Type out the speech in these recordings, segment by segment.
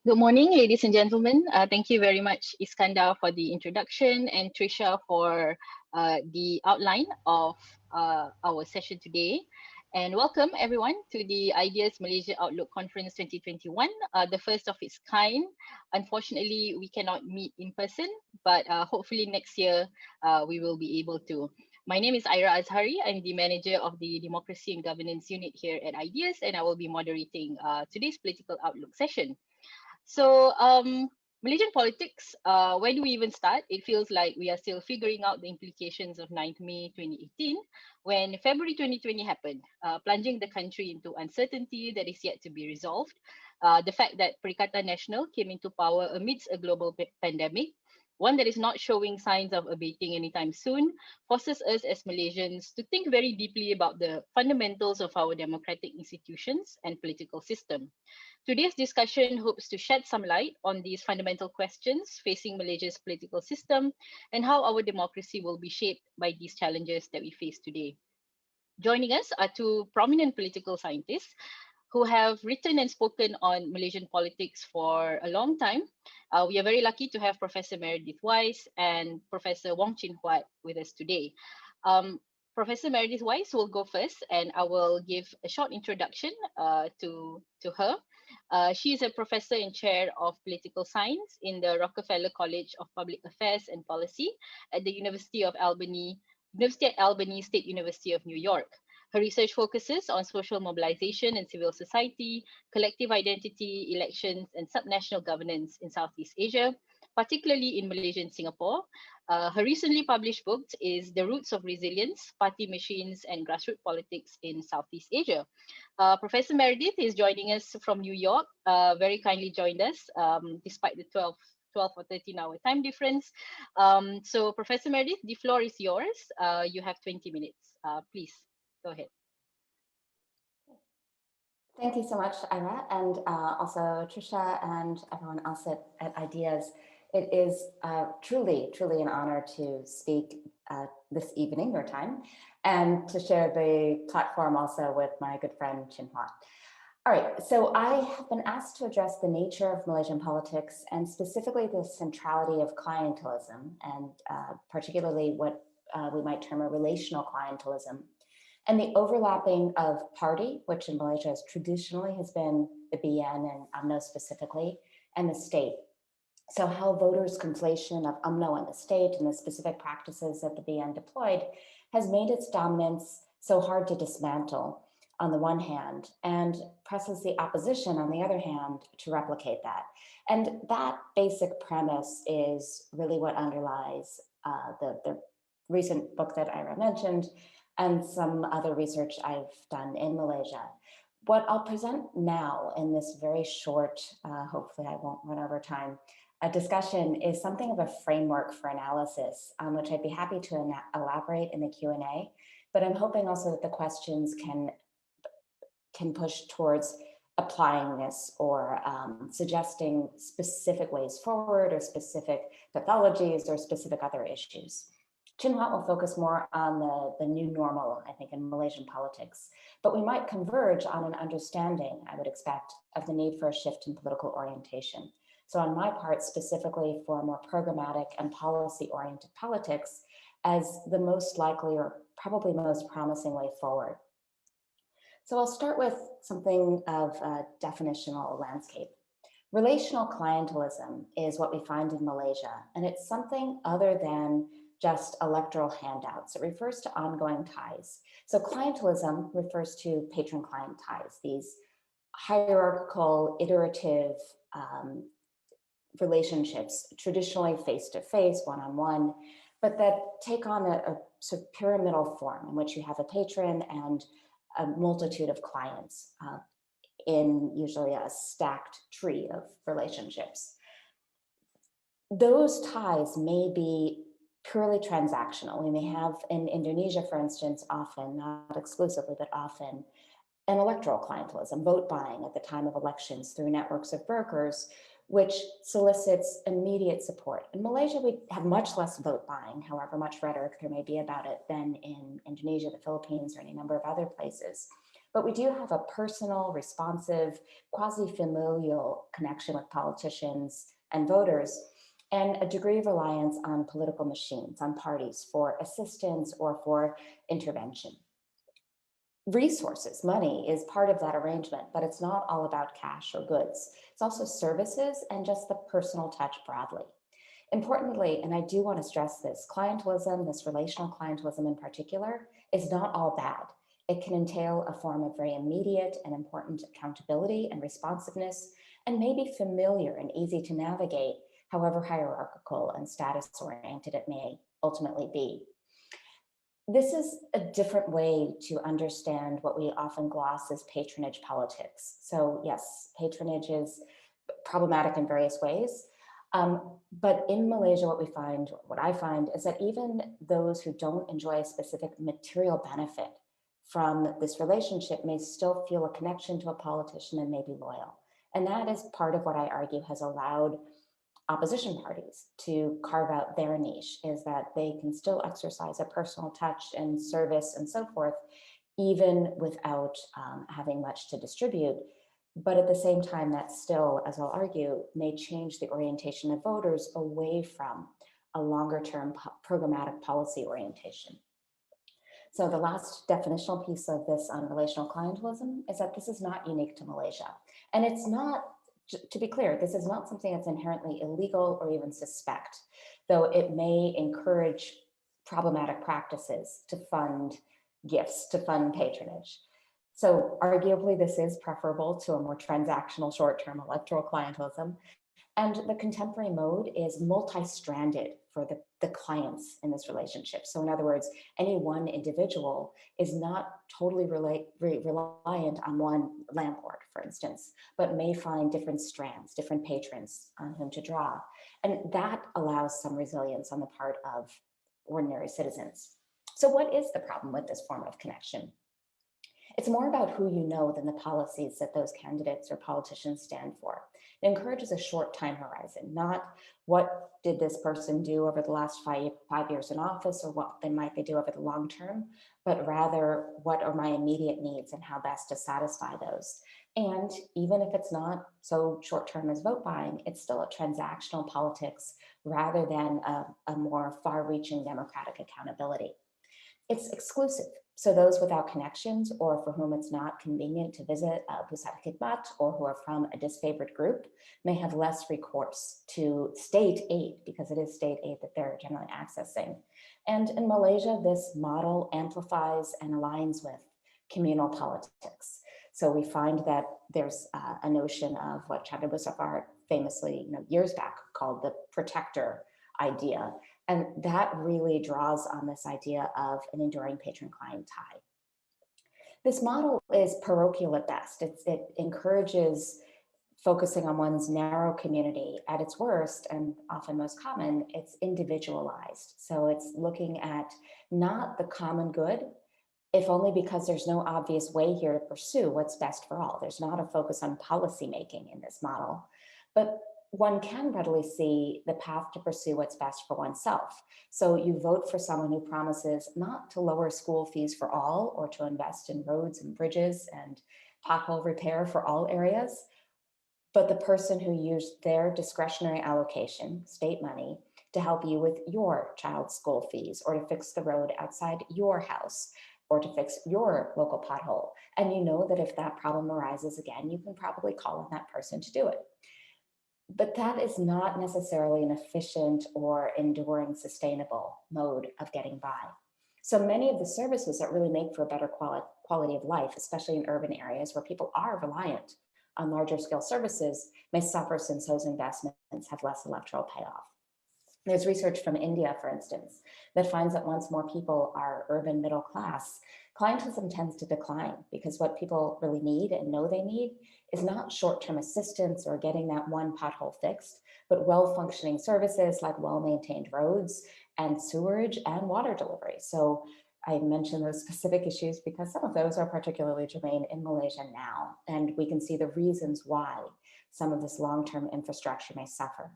Good morning, ladies and gentlemen. Thank you very much, Iskandar, for the introduction and Trisha for the outline of our session today. And welcome everyone to the Ideas Malaysia Outlook Conference 2021, the first of its kind. Unfortunately, we cannot meet in person, but hopefully next year we will be able to. My name is Aira Azhari. I'm the manager of the Democracy and Governance Unit here at Ideas, and I will be moderating today's Political Outlook session. So Malaysian politics, where do we even start? It feels like we are still figuring out the implications of 9th May 2018 when February 2020 happened, plunging the country into uncertainty that is yet to be resolved. The fact that Perikatan Nasional came into power amidst a global pandemic, one that is not showing signs of abating anytime soon, forces us as Malaysians to think very deeply about the fundamentals of our democratic institutions and political system. Today's discussion hopes to shed some light on these fundamental questions facing Malaysia's political system and how our democracy will be shaped by these challenges that we face today. Joining us are two prominent political scientists who have written and spoken on Malaysian politics for a long time. We are very lucky to have Professor Meredith Weiss and Professor Wong Huat with us today. Professor Meredith Weiss will go first, and I will give a short introduction to her. She is a professor and chair of political science in the Rockefeller College of Public Affairs and Policy at the University at Albany State University of New York. Her research focuses on social mobilization and civil society, collective identity, elections, and subnational governance in Southeast Asia, particularly in Malaysia and Singapore. Her recently published book is The Roots of Resilience, Party Machines and Grassroots Politics in Southeast Asia. Professor Meredith is joining us from New York, very kindly joined us despite the 12 or 13-hour time difference. So Professor Meredith, the floor is yours. You have 20 minutes. Please, go ahead. Thank you so much, Aira, and also Trisha and everyone else at Ideas. It is truly an honor to speak this evening, your time, and to share the platform also with my good friend Huat. All right, so I have been asked to address the nature of Malaysian politics and specifically the centrality of clientelism and particularly what we might term a relational clientelism, and the overlapping of party, which in Malaysia traditionally has been the BN and UMNO specifically, and the state. So how voters' conflation of UMNO and the state and the specific practices that the BN deployed has made its dominance so hard to dismantle on the one hand, and presses the opposition on the other hand to replicate that. And that basic premise is really what underlies the recent book that Aira mentioned, and some other research I've done in Malaysia. What I'll present now in this very short, hopefully I won't run over time, discussion is something of a framework for analysis, which I'd be happy to elaborate in the Q&A, but I'm hoping also that the questions can push towards applying this or suggesting specific ways forward or specific pathologies or specific other issues. Huat will focus more on the new normal, I think, in Malaysian politics, but we might converge on an understanding, I would expect, of the need for a shift in political orientation. So on my part, specifically for more programmatic and policy-oriented politics as the most likely or probably most promising way forward. So I'll start with something of a definitional landscape. Relational clientelism is what we find in Malaysia, and it's something other than just electoral handouts. It refers to ongoing ties. So clientelism refers to patron-client ties, these hierarchical, iterative relationships, traditionally face-to-face, one-on-one, but that take on a sort of pyramidal form in which you have a patron and a multitude of clients in usually a stacked tree of relationships. Those ties may be purely transactional. We may have in Indonesia, for instance, often, not exclusively, but often, an electoral clientelism, vote buying at the time of elections through networks of brokers, which solicits immediate support. In Malaysia, we have much less vote buying, however much rhetoric there may be about it, than in Indonesia, the Philippines, or any number of other places. But we do have a personal, responsive, quasi-familial connection with politicians and voters, and a degree of reliance on political machines, on parties for assistance or for intervention. Resources, money, is part of that arrangement, but it's not all about cash or goods. It's also services and just the personal touch broadly. Importantly, and I do want to stress this, clientelism, this relational clientelism in particular, is not all bad. It can entail a form of very immediate and important accountability and responsiveness, and may be familiar and easy to navigate, however hierarchical and status-oriented it may ultimately be. This is a different way to understand what we often gloss as patronage politics. So yes, patronage is problematic in various ways. But in Malaysia, what I find is that even those who don't enjoy a specific material benefit from this relationship may still feel a connection to a politician and may be loyal. And that is part of what I argue has allowed opposition parties to carve out their niche, is that they can still exercise a personal touch and service and so forth, even without having much to distribute. But at the same time, that still, as I'll argue, may change the orientation of voters away from a longer term programmatic policy orientation. So the last definitional piece of this on relational clientelism is that this is not unique to Malaysia. And it's not, to be clear, this is not something that's inherently illegal or even suspect, though it may encourage problematic practices to fund gifts, to fund patronage. So arguably this is preferable to a more transactional short-term electoral clientelism. And the contemporary mode is multi-stranded for the clients in this relationship. So in other words, any one individual is not totally reliant on one landlord, for instance, but may find different strands, different patrons on whom to draw. And that allows some resilience on the part of ordinary citizens. So what is the problem with this form of connection? It's more about who you know than the policies that those candidates or politicians stand for. It encourages a short time horizon, not what did this person do over the last five years in office or what might they do over the long term, but rather what are my immediate needs and how best to satisfy those. And even if it's not so short-term as vote buying, it's still a transactional politics rather than a more far-reaching democratic accountability. It's exclusive. So those without connections or for whom it's not convenient to visit Pusat Khidmat or who are from a disfavored group may have less recourse to state aid, because it is state aid that they're generally accessing. And in Malaysia, this model amplifies and aligns with communal politics. So we find that there's a notion of what Chandra Muzaffar famously, years back called the protector idea. And that really draws on this idea of an enduring patron-client tie. This model is parochial at best. It encourages focusing on one's narrow community. At its worst, and often most common, it's individualized. So it's looking at not the common good, if only because there's no obvious way here to pursue what's best for all. There's not a focus on policy making in this model, but one can readily see the path to pursue what's best for oneself. So you vote for someone who promises not to lower school fees for all or to invest in roads and bridges and pothole repair for all areas, but the person who used their discretionary allocation, state money, to help you with your child's school fees or to fix the road outside your house or to fix your local pothole. And you know that if that problem arises again, you can probably call on that person to do it. But that is not necessarily an efficient or enduring sustainable mode of getting by. So many of the services that really make for a better quality of life, especially in urban areas where people are reliant on larger scale services, may suffer since those investments have less electoral payoff. There's research from India, for instance, that finds that once more people are urban middle class, clientelism tends to decline because what people really need and know they need is not short-term assistance or getting that one pothole fixed, but well-functioning services like well-maintained roads and sewerage and water delivery. So I mentioned those specific issues because some of those are particularly germane in Malaysia now, and we can see the reasons why some of this long-term infrastructure may suffer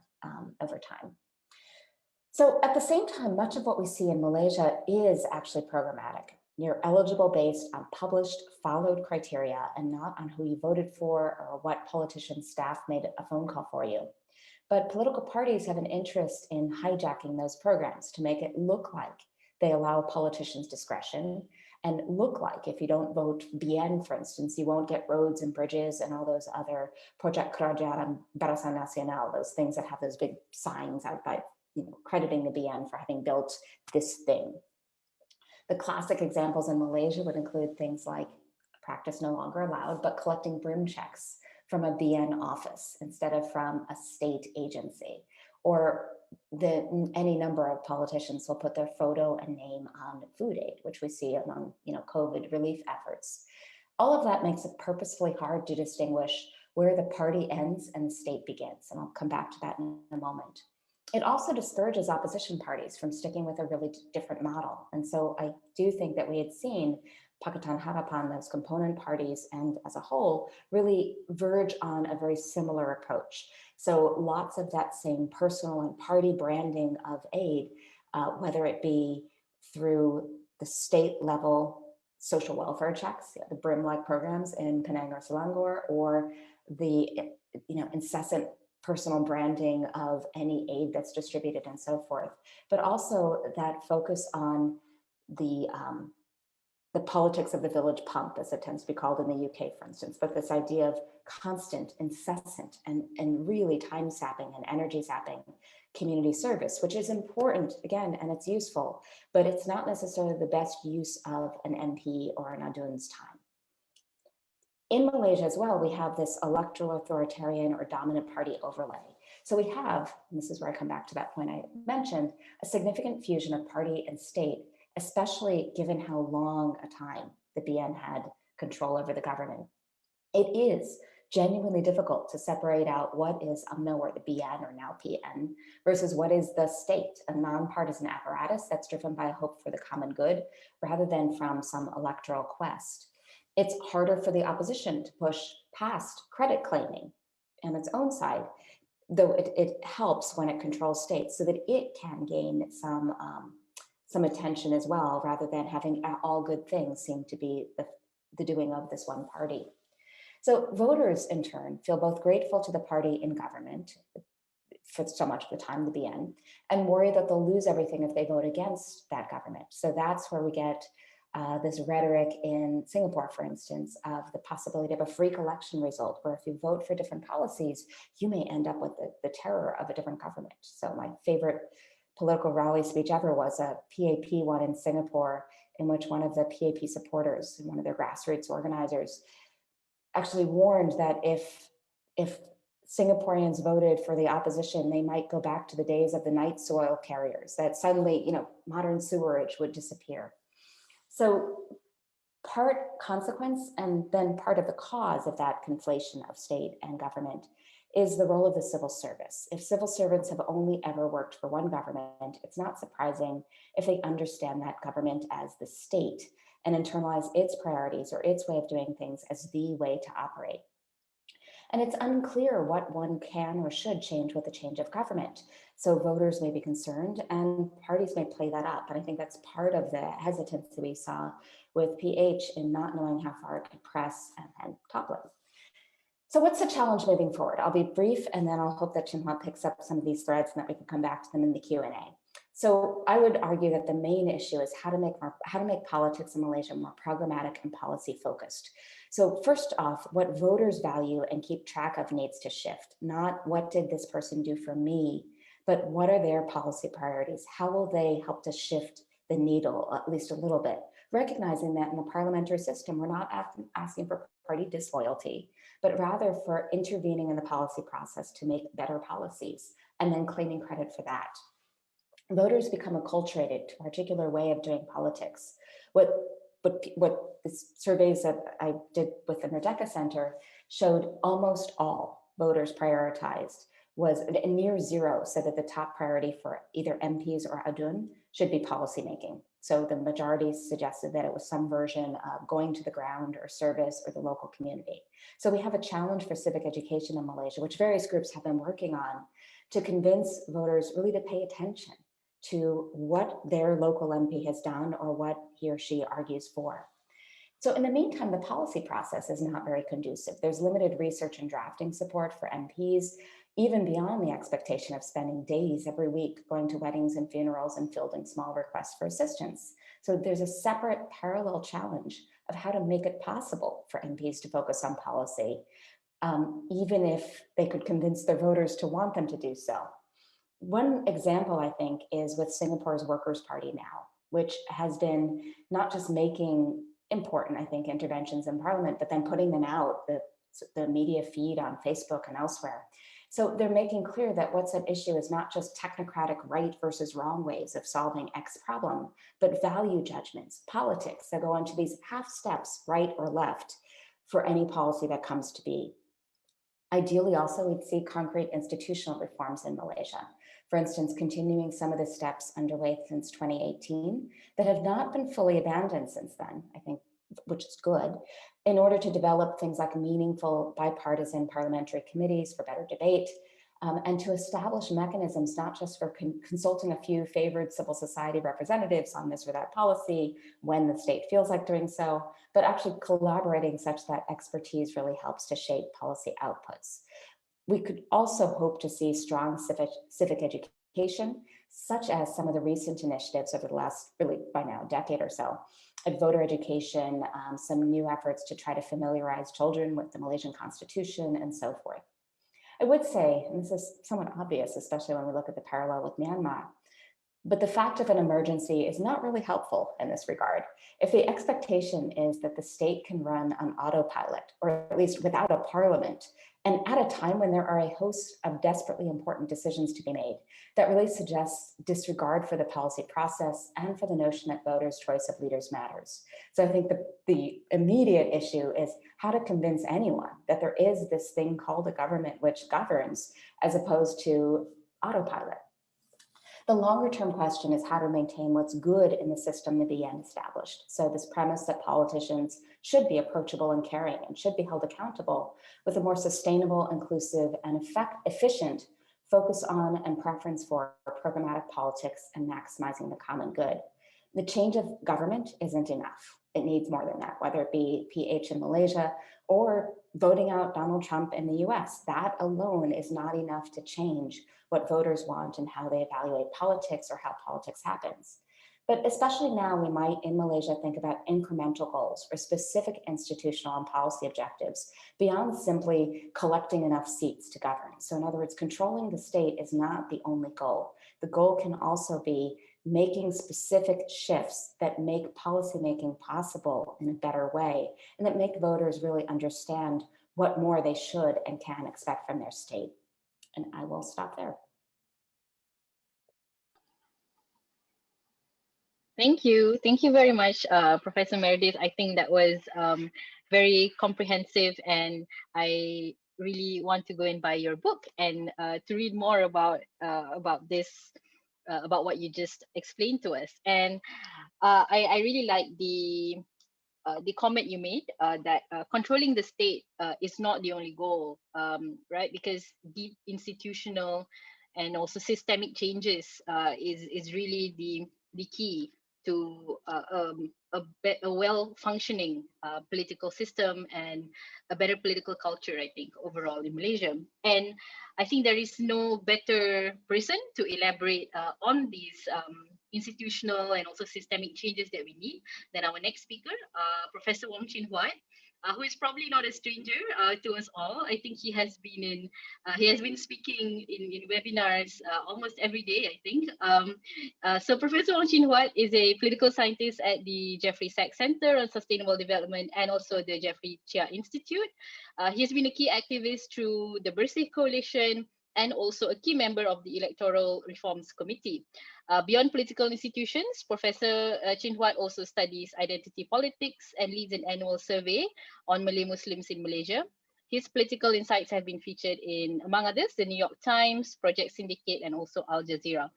over time. So at the same time, much of what we see in Malaysia is actually programmatic. You're eligible based on published, followed criteria and not on who you voted for or what politician staff made a phone call for you. But political parties have an interest in hijacking those programs to make it look like they allow politicians discretion and look like if you don't vote BN, for instance, you won't get roads and bridges and all those other Project Kerajaan Barisan Nasional, those things that have those big signs out by, crediting the BN for having built this thing. The classic examples in Malaysia would include things like practice no longer allowed, but collecting brim checks from a BN office instead of from a state agency, or any number of politicians will put their photo and name on food aid, which we see among COVID relief efforts. All of that makes it purposefully hard to distinguish where the party ends and the state begins, and I'll come back to that in a moment. It also discourages opposition parties from sticking with a really different model. And so I do think that we had seen Pakatan Harapan, those component parties, and as a whole, really verge on a very similar approach. So lots of that same personal and party branding of aid, whether it be through the state level social welfare checks, the BRIM-like programs in Penang or Selangor, or the incessant personal branding of any aid that's distributed and so forth, but also that focus on the politics of the village pump, as it tends to be called in the UK, for instance, but this idea of constant, incessant, and really time sapping and energy sapping community service, which is important, again, and it's useful, but it's not necessarily the best use of an MP or an Adun's time. In Malaysia as well, we have this electoral authoritarian or dominant party overlay. So we have, and this is where I come back to that point I mentioned, a significant fusion of party and state, especially given how long a time the BN had control over the government. It is genuinely difficult to separate out what is UMNO or the BN or now PN versus what is the state, a nonpartisan apparatus that's driven by a hope for the common good rather than from some electoral quest. It's harder for the opposition to push past credit claiming on its own side, though it helps when it controls states so that it can gain some attention as well, rather than having all good things seem to be the doing of this one party. So voters, in turn, feel both grateful to the party in government for so much of the time, the BN, and worry that they'll lose everything if they vote against that government. So that's where we get this rhetoric in Singapore, for instance, of the possibility of a freak election result, where if you vote for different policies, you may end up with the terror of a different government. So my favorite political rally speech ever was a PAP one in Singapore, in which one of the PAP supporters and one of their grassroots organizers actually warned that if Singaporeans voted for the opposition, they might go back to the days of the night soil carriers, that suddenly, modern sewerage would disappear. So part consequence and then part of the cause of that conflation of state and government is the role of the civil service. If civil servants have only ever worked for one government, it's not surprising if they understand that government as the state and internalize its priorities or its way of doing things as the way to operate. And it's unclear what one can or should change with the change of government. So voters may be concerned and parties may play that up. And I think that's part of the hesitancy we saw with PH in not knowing how far it could press and topple. So what's the challenge moving forward? I'll be brief, and then I'll hope that Huat picks up some of these threads and that we can come back to them in the Q&A. So I would argue that the main issue is how to make politics in Malaysia more programmatic and policy focused. So first off, what voters value and keep track of needs to shift, not what did this person do for me, but what are their policy priorities? How will they help to shift the needle at least a little bit? Recognizing that in the parliamentary system, we're not asking for party disloyalty, but rather for intervening in the policy process to make better policies and then claiming credit for that. Voters become acculturated to a particular way of doing politics. What the surveys that I did with the Merdeka Center showed almost all voters prioritized was a near zero, said that the top priority for either MPs or Adun should be policymaking. So the majority suggested that it was some version of going to the ground or service or the local community. So we have a challenge for civic education in Malaysia, which various groups have been working on, to convince voters really to pay attention to what their local MP has done or what he or she argues for. So in the meantime, the policy process is not very conducive. There's limited research and drafting support for MPs, even beyond the expectation of spending days every week going to weddings and funerals and fielding small requests for assistance. So there's a separate parallel challenge of how to make it possible for MPs to focus on policy, even if they could convince their voters to want them to do so. One example, I think, is with Singapore's Workers' Party now, which has been not just making important, I think, interventions in Parliament, but then putting them out, the media feed on Facebook and elsewhere. So they're making clear that what's at issue is not just technocratic right versus wrong ways of solving X problem, but value judgments, politics that go into these half steps, right or left, for any policy that comes to be. Ideally, also, we'd see concrete institutional reforms in Malaysia. For instance, continuing some of the steps underway since 2018 that have not been fully abandoned since then, I think, which is good, in order to develop things like meaningful bipartisan parliamentary committees for better debate, and to establish mechanisms not just for consulting a few favored civil society representatives on this or that policy when the state feels like doing so, but actually collaborating such that expertise really helps to shape policy outputs. We could also hope to see strong civic education, such as some of the recent initiatives over the last, really by now, decade or so, at voter education, some new efforts to try to familiarize children with the Malaysian Constitution and so forth. I would say, and this is somewhat obvious, especially when we look at the parallel with Myanmar, but the fact of an emergency is not really helpful in this regard. If the expectation is that the state can run on autopilot, or at least without a parliament, and at a time when there are a host of desperately important decisions to be made, that really suggests disregard for the policy process and for the notion that voters' choice of leaders matters. So I think the immediate issue is how to convince anyone that there is this thing called a government which governs, as opposed to autopilot. The longer term question is how to maintain what's good in the system that began established. So this premise that politicians should be approachable and caring and should be held accountable with a more sustainable, inclusive, and efficient focus on and preference for programmatic politics and maximizing the common good. The change of government isn't enough. It needs more than that, whether it be PH in Malaysia or voting out Donald Trump in the US. That alone is not enough to change what voters want and how they evaluate politics or how politics happens. But especially now, we might in Malaysia think about incremental goals or specific institutional and policy objectives beyond simply collecting enough seats to govern. So in other words, controlling the state is not the only goal. The goal can also be making specific shifts that make policymaking possible in a better way and that make voters really understand what more they should and can expect from their state. And I will stop there. Thank you. Thank you very much, Professor Meredith. I think that was very comprehensive, and I really want to go and buy your book and to read more about this, about what you just explained to us. And I really like the comment you made that controlling the state is not the only goal, right? Because deep institutional and also systemic changes is really the key to a well-functioning political system and a better political culture, I think, overall in Malaysia. And I think there is no better person to elaborate on these institutional and also systemic changes that we need than our next speaker, Professor Wong Huat, who is probably not a stranger to us all. I think he has been speaking in webinars almost every day, I think. So Professor Wong Huat is a political scientist at the Jeffery Sachs Center on Sustainable Development and also the Jeffrey Chia Institute. He has been a key activist through the Bersih Coalition and also a key member of the Electoral Reforms Committee. Beyond political institutions, Professor Huat also studies identity politics and leads an annual survey on Malay Muslims in Malaysia. His political insights have been featured in, among others, the New York Times, Project Syndicate, and also Al Jazeera.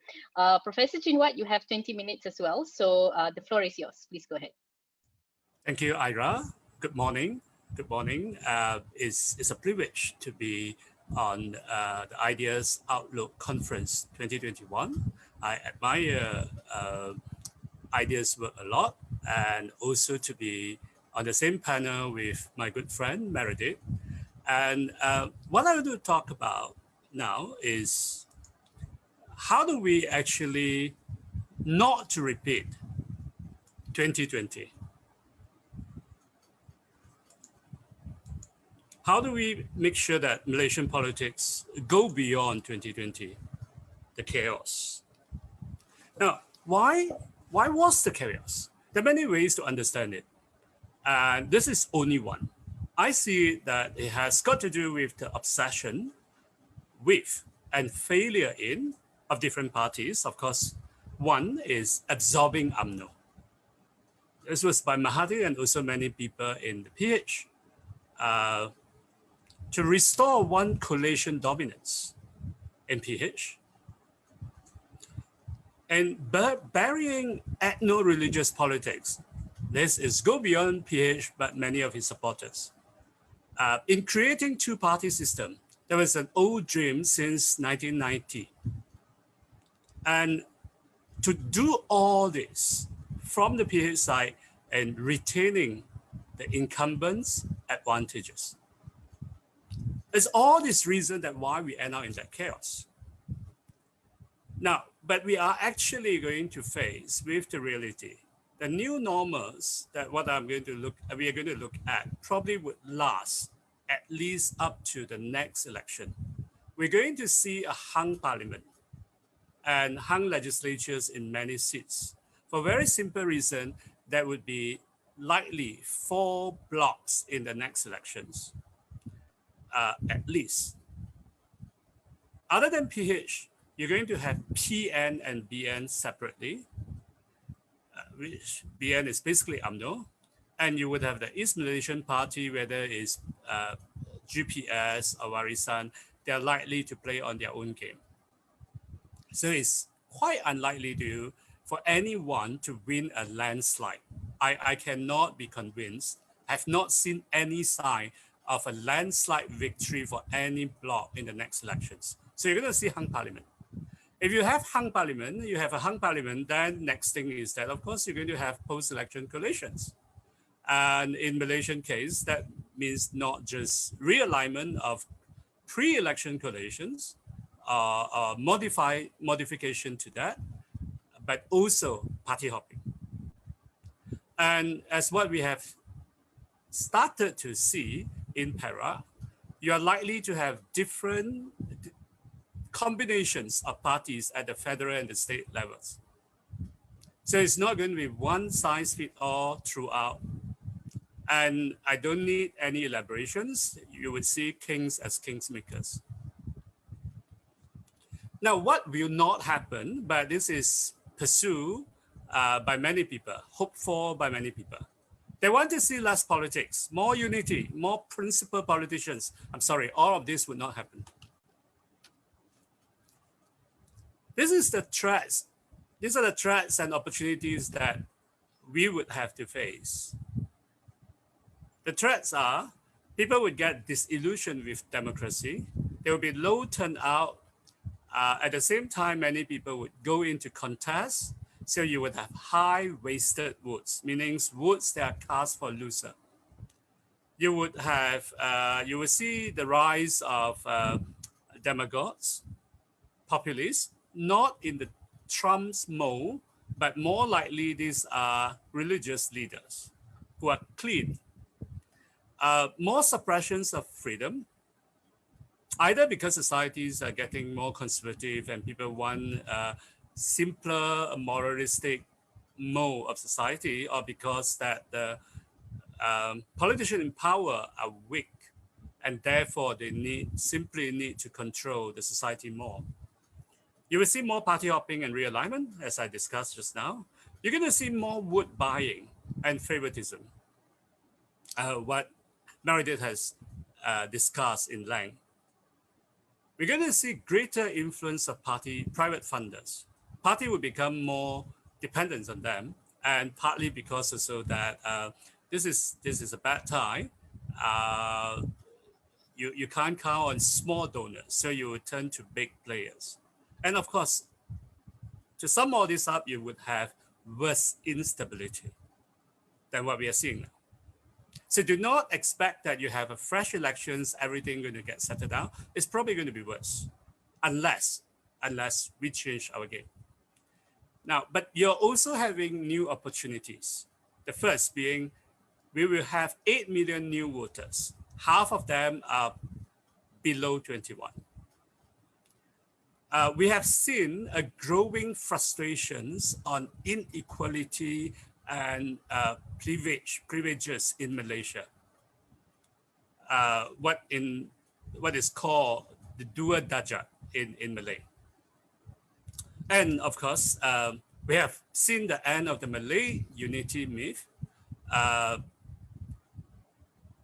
Professor Huat, you have 20 minutes as well, so the floor is yours. Please go ahead. Thank you, Aira. Good morning. Good morning. It's a privilege to be on the Ideas Outlook Conference 2021. I admire ideas work a lot, and also to be on the same panel with my good friend Meredith. And what I want to talk about now is how do we actually not to repeat 2020? How do we make sure that Malaysian politics go beyond 2020, the chaos? Now, why was the chaos? There are many ways to understand it. And this is only one. I see that it has got to do with the obsession with and failure in of different parties. Of course, one is absorbing UMNO. This was by Mahathir and also many people in the PH to restore one coalition dominance in PH and burying ethno-religious politics. This is go beyond PH, but many of his supporters. In creating two-party system, there was an old dream since 1990. And to do all this from the PH side and retaining the incumbents' advantages. It's all this reason that why we end up in that chaos. Now, but we are actually going to face with the reality. The new normals that we are going to look at probably would last at least up to the next election. We're going to see a hung parliament and hung legislatures in many seats. For a very simple reason, there would be likely 4 blocks in the next elections, at least. Other than PH, you're going to have PN and BN separately, which BN is basically UMNO, and you would have the East Malaysian Party, whether it's GPS or Warisan, they're likely to play on their own game. So it's quite unlikely for anyone to win a landslide. I cannot be convinced. I've not seen any sign of a landslide victory for any bloc in the next elections. So you're going to see hung parliament. If you have hung parliament, then next thing is that, of course, you're going to have post-election coalitions. And in Malaysian case, that means not just realignment of pre-election coalitions, modification to that, but also party hopping. And as what we have started to see in Perak, you are likely to have different combinations of parties at the federal and the state levels. So it's not going to be one size fits all throughout. And I don't need any elaborations. You would see kings as kingsmakers. Now, what will not happen, but this is pursued by many people, hoped for by many people. They want to see less politics, more unity, more principled politicians. I'm sorry, all of this would not happen. This is the threats. These are the threats and opportunities that we would have to face. The threats are people would get disillusioned with democracy. There will be low turnout. At the same time, many people would go into contest. So you would have high wasted votes, meaning votes that are cast for loser. You would have, you will see the rise of demagogues, populists, not in the Trump's mold, but more likely these are religious leaders who are clean. More suppressions of freedom, either because societies are getting more conservative and people want simpler, moralistic mode of society, or because that the politicians in power are weak and therefore they simply need to control the society more. You will see more party hopping and realignment, as I discussed just now. You're going to see more vote buying and favoritism, what Meredith has discussed in length. We're going to see greater influence of private funders. Party will become more dependent on them, and partly because also that this is a bad time. You can't count on small donors, so you will turn to big players. And of course, To sum all this up, you would have worse instability than what we are seeing now. So do not expect that you have a fresh elections, everything going to get settled down. It's probably going to be worse, unless we change our game. Now, but you're also having new opportunities. The first being, we will have 8 million new voters. Half of them are below 21. We have seen a growing frustrations on inequality and privileges in Malaysia. What is called the dua darjat in Malay. And of course, we have seen the end of the Malay unity myth.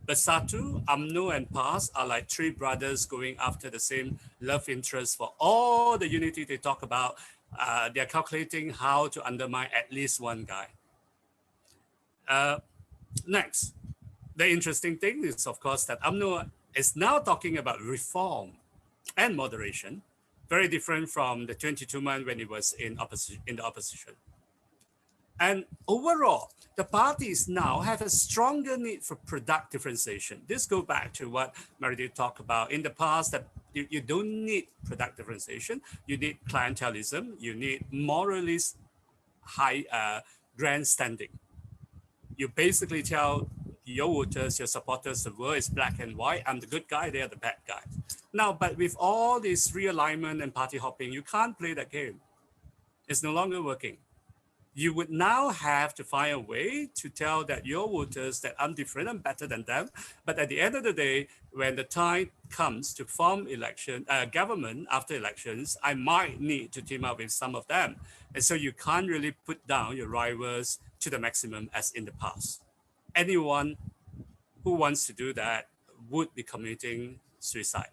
Bersatu, UMNO, and PAS are like three brothers going after the same love interest for all the unity they talk about. They're calculating how to undermine at least one guy. Next, the interesting thing is, of course, that UMNO is now talking about reform and moderation, very different from the 22 months when it was in the opposition. And overall, the parties now have a stronger need for product differentiation. This goes back to what Meredith talked about in the past, that you don't need product differentiation. You need clientelism. You need moralist high grandstanding. You basically tell your voters, your supporters, the world is black and white. I'm the good guy, they're the bad guy. Now, but with all this realignment and party hopping, you can't play that game. It's no longer working. You would now have to find a way to tell that your voters that I'm different, I'm better than them. But at the end of the day, when the time comes to form government after elections, I might need to team up with some of them. And so you can't really put down your rivals to the maximum as in the past. Anyone who wants to do that would be committing suicide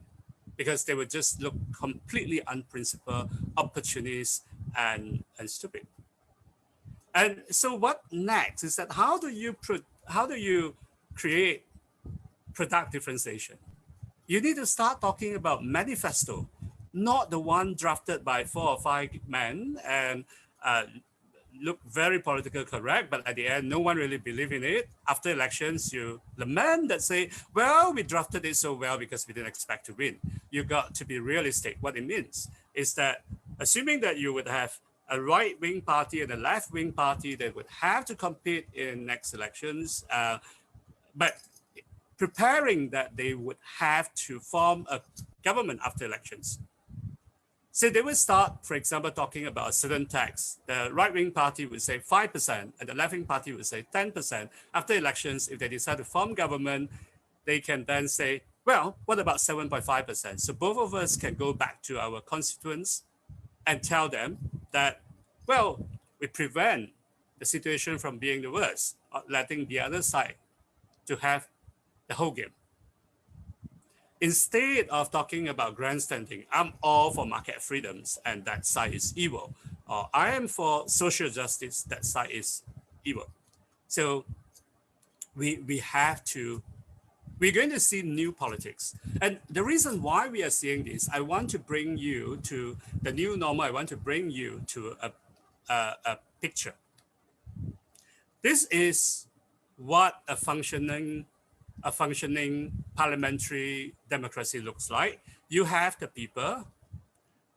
because they would just look completely unprincipled, opportunist, and stupid. And so what next is that how do you create product differentiation? You need to start talking about manifesto, not the one drafted by 4 or 5 men and look very politically correct, but at the end, no one really believe in it. After elections, you lament that say, well, we drafted it so well because we didn't expect to win. You got to be realistic. What it means is that assuming that you would have a right-wing party and a left-wing party that would have to compete in next elections, but preparing that they would have to form a government after elections. So they would start, for example, talking about a certain tax. The right-wing party would say 5%, and the left-wing party would say 10%. After elections, if they decide to form government, they can then say, well, what about 7.5%? So both of us can go back to our constituents and tell them that, well, we prevent the situation from being the worst, letting the other side to have the whole game. Instead of talking about grandstanding, I'm all for market freedoms and that side is evil, or I am for social justice, that side is evil. So we're going to see new politics. And the reason why we are seeing this, I want to bring you to the new normal. I want to bring you to a picture. This is what a functioning parliamentary democracy looks like. You have the people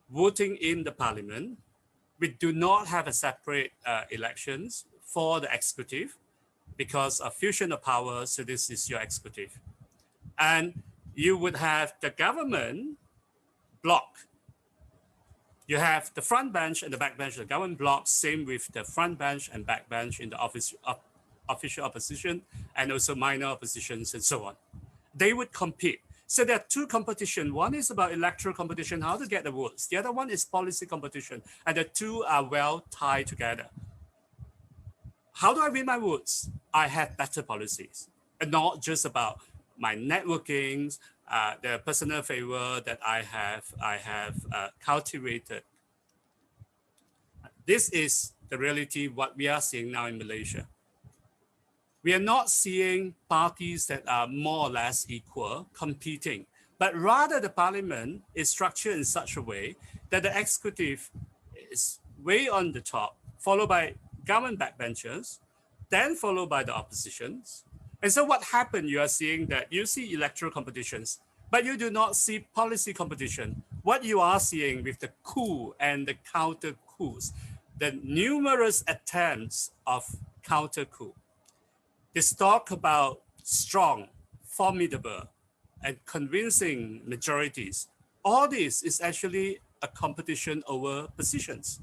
voting in the parliament. We do not have a separate elections for the executive because of fusion of power. So this is your executive. And you would have the government block. You have the front bench and the back bench, the government block, same with the front bench and back bench in the official opposition and also minor oppositions and so on. They would compete. So there are two competitions. One is about electoral competition, how to get the votes. The other one is policy competition. And the two are well tied together. How do I win my votes? I have better policies and not just about my networking, the personal favor that I have cultivated. This is the reality, what we are seeing now in Malaysia. We are not seeing parties that are more or less equal competing, but rather the parliament is structured in such a way that the executive is way on the top, followed by government backbenchers, then followed by the oppositions. And so what happened, you are seeing that you see electoral competitions, but you do not see policy competition. What you are seeing with the coup and the counter coups, the numerous attempts of counter coup. This talk about strong, formidable, and convincing majorities. All this is actually a competition over positions.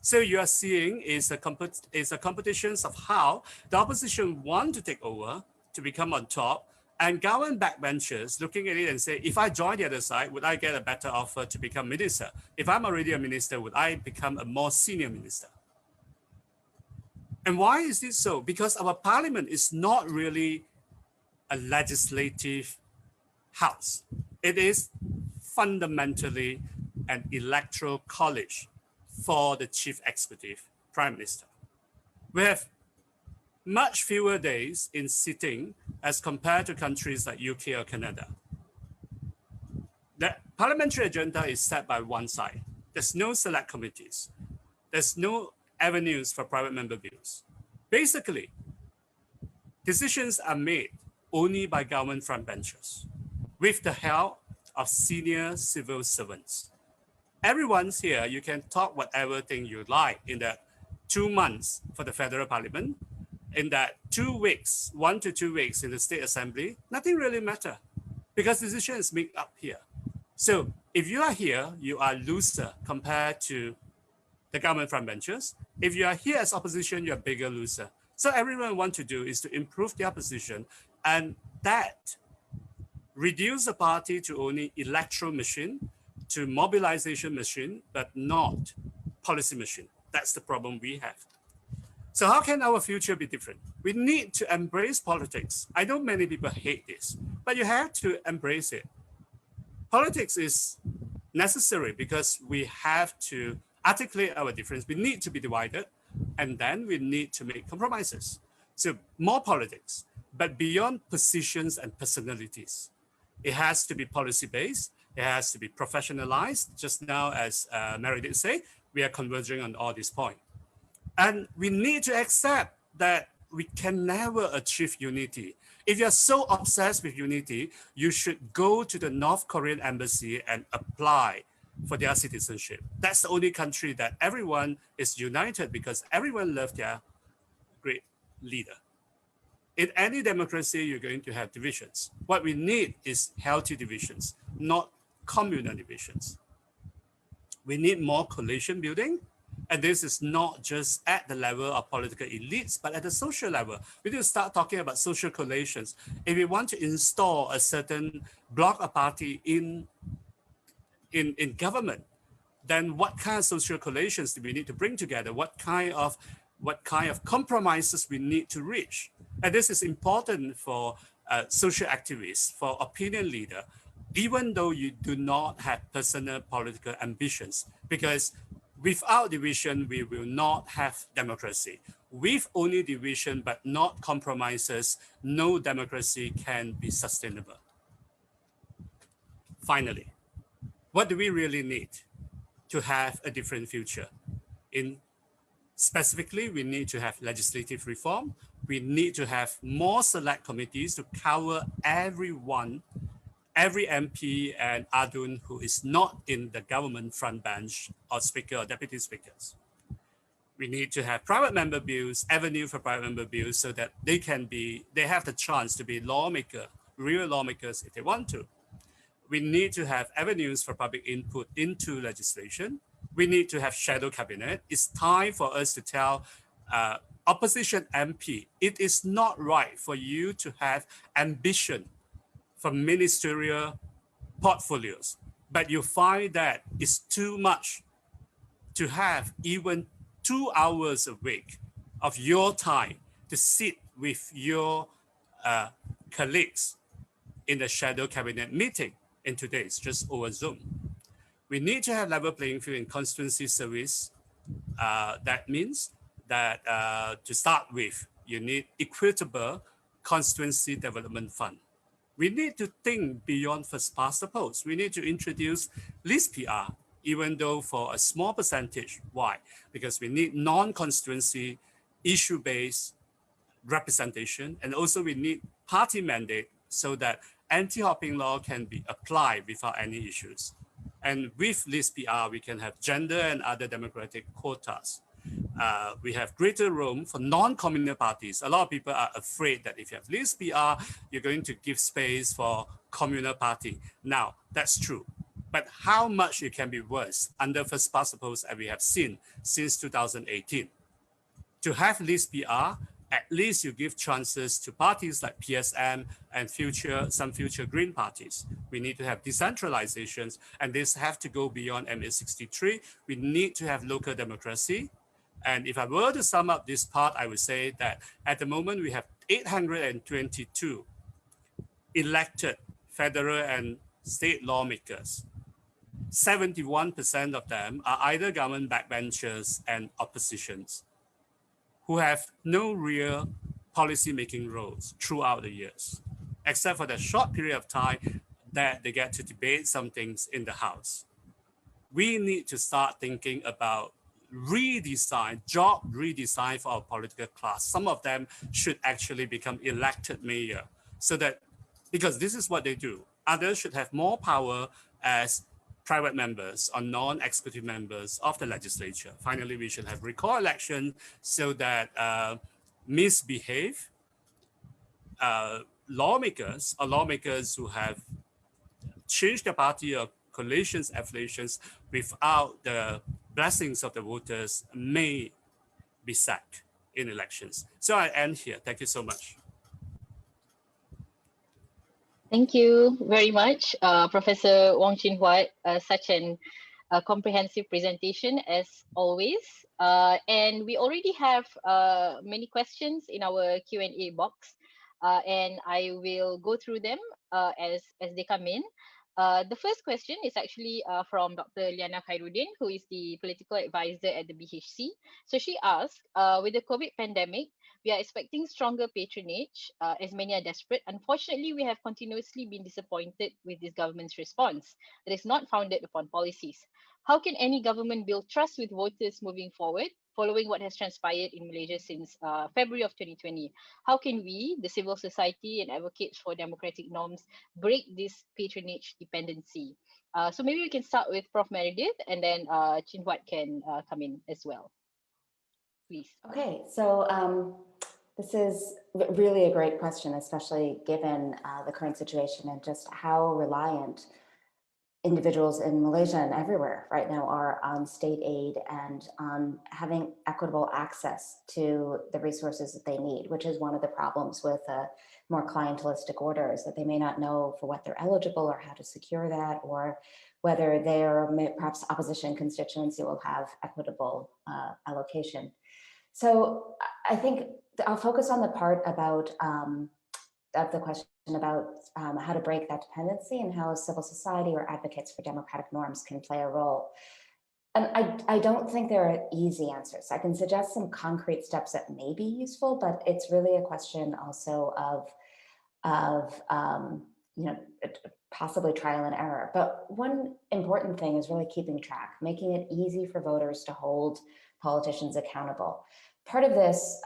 So you are seeing is a competition of how the opposition want to take over, to become on top, and government backbenchers looking at it and say, if I join the other side, would I get a better offer to become minister? If I'm already a minister, would I become a more senior minister? And why is this so? Because our parliament is not really a legislative house. It is fundamentally an electoral college for the chief executive prime minister. We have much fewer days in sitting as compared to countries like UK or Canada. The parliamentary agenda is set by one side. There's no select committees. There's no avenues for private member bills. Basically, decisions are made only by government frontbenchers with the help of senior civil servants. Everyone's here, you can talk whatever thing you like in that 2 months for the federal parliament, in that 2 weeks, 1 to 2 weeks in the state assembly, nothing really matter because decision is made up here. So if you are here, you are loser compared to the government frontbenchers. If you are here as opposition, you're a bigger loser. So everyone wants to do is to improve their position, and that reduce the party to only electoral machine, to mobilization machine, but not policy machine. That's the problem we have. So how can our future be different? We need to embrace politics. I know many people hate this, but you have to embrace it. Politics is necessary because we have to articulate our difference. We need to be divided, and then we need to make compromises. So more politics, but beyond positions and personalities. It has to be policy-based. It has to be professionalized. Just now, as Meredith said, we are converging on all these points. And we need to accept that we can never achieve unity. If you're so obsessed with unity, you should go to the North Korean embassy and apply for their citizenship. That's the only country that everyone is united because everyone loves their great leader. In any democracy, you're going to have divisions. What we need is healthy divisions, not communal divisions. We need more coalition building. And this is not just at the level of political elites, but at the social level. We need to start talking about social coalitions. If we want to install a certain bloc of party in government, then what kind of social coalitions do we need to bring together? What kind of compromises we need to reach? And this is important for social activists, for opinion leader, even though you do not have personal political ambitions, because without division, we will not have democracy. With only division but not compromises, no democracy can be sustainable. Finally, what do we really need to have a different future? Specifically, we need to have legislative reform. We need to have more select committees to cover everyone, every MP and Adun who is not in the government front bench or speaker or deputy speakers. We need to have private member bills, avenue for private member bills, so that they have the chance to be real lawmakers if they want to. We need to have avenues for public input into legislation. We need to have shadow cabinet. It's time for us to tell opposition MP, it is not right for you to have ambition for ministerial portfolios, but you find that it's too much to have even 2 hours a week of your time to sit with your colleagues in the shadow cabinet meeting. In today's just over Zoom. We need to have level playing field in constituency service. That means that to start with, you need equitable constituency development fund. We need to think beyond first past the post. We need to introduce list PR. even though for a small percentage. Why? Because we need non-constituency, issue-based representation, and also we need party mandate so that anti-hopping law can be applied without any issues. And with list PR, we can have gender and other democratic quotas. We have greater room for non-communal parties. A lot of people are afraid that if you have list PR, you're going to give space for communal party. Now, that's true. But how much it can be worse under first past the post, as we have seen since 2018. To have list PR, at least you give chances to parties like PSM and some future Green parties. We need to have decentralizations, and this have to go beyond MA63. We need to have local democracy. And if I were to sum up this part, I would say that at the moment we have 822 elected federal and state lawmakers. 71% of them are either government backbenchers and oppositions who have no real policy-making roles throughout the years, except for the short period of time that they get to debate some things in the House. We need to start thinking about job redesign for our political class. Some of them should actually become elected mayor, so that, because this is what they do. Others should have more power as private members or non-executive members of the legislature. Finally, we should have recall election so that misbehave lawmakers or lawmakers who have changed their party or coalitions affiliations without the blessings of the voters may be sacked in elections. So I end here. Thank you so much. Thank you very much, Professor Wong Chin Huat. Such an comprehensive presentation as always. And we already have many questions in our Q&A box, and I will go through them as they come in. The first question is actually from Dr. Liana Khairuddin, who is the political advisor at the BHC. So she asked, with the COVID pandemic, we are expecting stronger patronage as many are desperate. Unfortunately, we have continuously been disappointed with this government's response that is not founded upon policies. How can any government build trust with voters moving forward, following what has transpired in Malaysia since February of 2020? How can we, the civil society and advocates for democratic norms, break this patronage dependency? So maybe we can start with Prof. Meredith, and then Chin Huat can come in as well. Please. Okay, so this is really a great question, especially given the current situation and just how reliant individuals in Malaysia and everywhere right now are on state aid and on having equitable access to the resources that they need, which is one of the problems with a more clientelistic order, is that they may not know for what they're eligible or how to secure that, or whether their perhaps opposition constituency will have equitable allocation. So I think I'll focus on the part about of the question about how to break that dependency and how civil society or advocates for democratic norms can play a role. And I don't think there are easy answers. I can suggest some concrete steps that may be useful, but it's really a question also of you know, possibly trial and error. But one important thing is really keeping track, making it easy for voters to hold politicians accountable. Part of this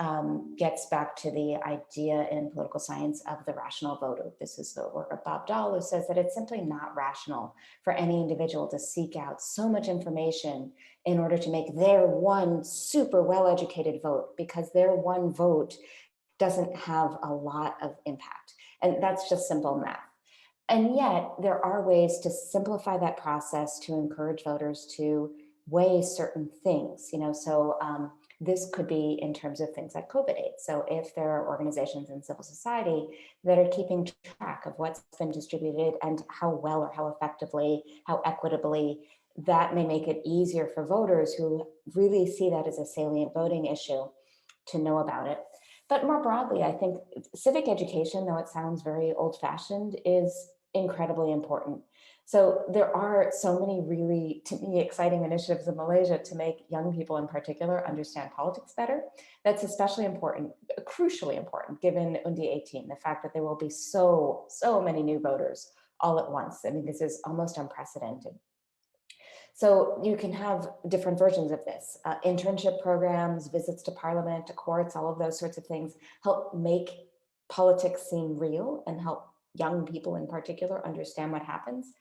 gets back to the idea in political science of the rational voter. This is the work of Bob Dahl, who says that it's simply not rational for any individual to seek out so much information in order to make their one super well-educated vote, because their one vote doesn't have a lot of impact. And that's just simple math. And yet there are ways to simplify that process to encourage voters to weigh certain things, you know, so this could be in terms of things like COVID aid. So if there are organizations in civil society that are keeping track of what's been distributed and how well or how effectively, how equitably, that may make it easier for voters who really see that as a salient voting issue to know about it. But more broadly, I think civic education, though it sounds very old-fashioned, is incredibly important. So there are so many really, to me, exciting initiatives in Malaysia to make young people in particular understand politics better. That's especially important, crucially important, given Undi 18, the fact that there will be so many new voters all at once. I mean, this is almost unprecedented. So you can have different versions of this. Internship programs, visits to parliament, to courts, all of those sorts of things help make politics seem real and help young people in particular understand what happens.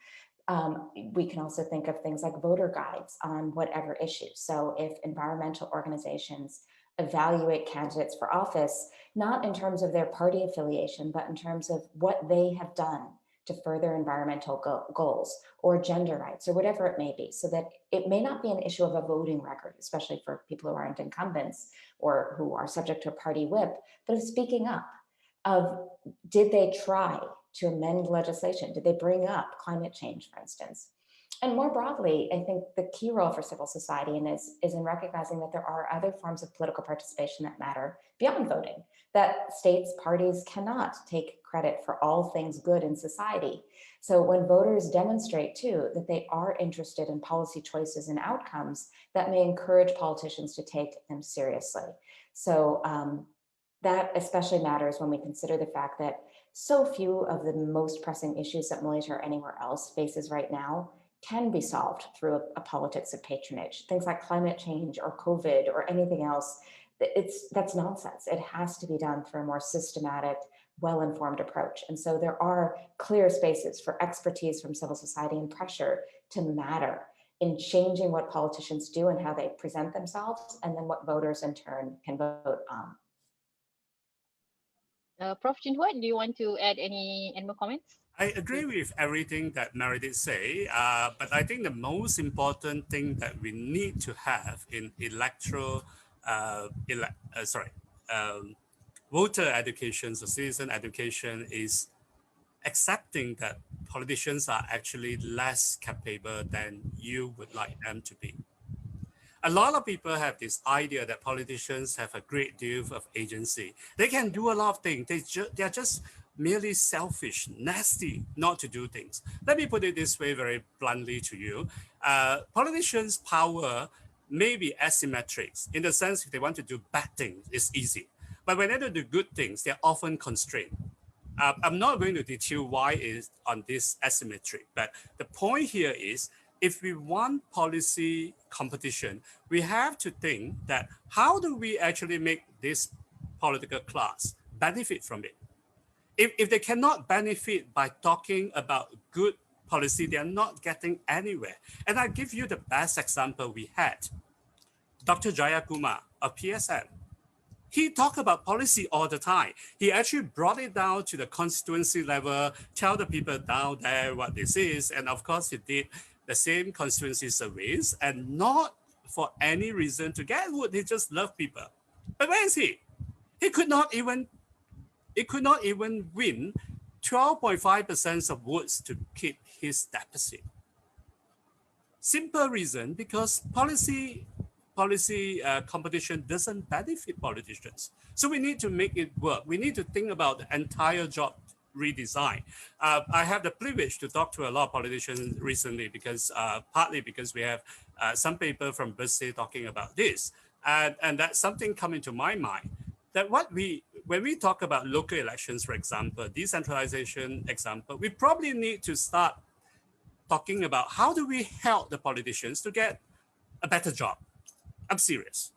We can also think of things like voter guides on whatever issue. So if environmental organizations evaluate candidates for office, not in terms of their party affiliation, but in terms of what they have done to further environmental goals or gender rights or whatever it may be, so that it may not be an issue of a voting record, especially for people who aren't incumbents or who are subject to a party whip, but of speaking up, of did they try to amend legislation? Did they bring up climate change, for instance? And more broadly, I think the key role for civil society is in recognizing that there are other forms of political participation that matter beyond voting, that states, parties cannot take credit for all things good in society. So when voters demonstrate too that they are interested in policy choices and outcomes, that may encourage politicians to take them seriously. So that especially matters when we consider the fact that so few of the most pressing issues that Malaysia or anywhere else faces right now can be solved through a politics of patronage. Things like climate change or COVID or anything else, that's nonsense. It has to be done through a more systematic, well-informed approach. And so there are clear spaces for expertise from civil society and pressure to matter in changing what politicians do and how they present themselves, and then what voters in turn can vote on. Prof. Huat, do you want to add any more comments? I agree with everything that Meredith say, but I think the most important thing that we need to have in voter education, so citizen education, is accepting that politicians are actually less capable than you would like them to be. A lot of people have this idea that politicians have a great deal of agency. They can do a lot of things. They're just merely selfish, nasty, not to do things. Let me put it this way very bluntly to you. Politicians' power may be asymmetric in the sense if they want to do bad things, it's easy. But when they do good things, they're often constrained. I'm not going to detail why is on this asymmetry, but the point here is if we want policy competition, we have to think that how do we actually make this political class benefit from it? If they cannot benefit by talking about good policy, they are not getting anywhere. And I give you the best example we had. Dr. Jayakumar of PSM. He talked about policy all the time. He actually brought it down to the constituency level, tell the people down there what this is. And of course, he did the same constituency surveys, and not for any reason to get vote. He just loved people. But where is he? He could not even win 12.5% of votes to keep his deficit. Simple reason, because policy competition doesn't benefit politicians. So we need to make it work. We need to think about the entire job redesign. I have the privilege to talk to a lot of politicians recently because partly because we have some paper from Berkeley talking about this. And that's something coming to my mind, that when we talk about local elections, for example, decentralization example, we probably need to start talking about how do we help the politicians to get a better job. I'm serious.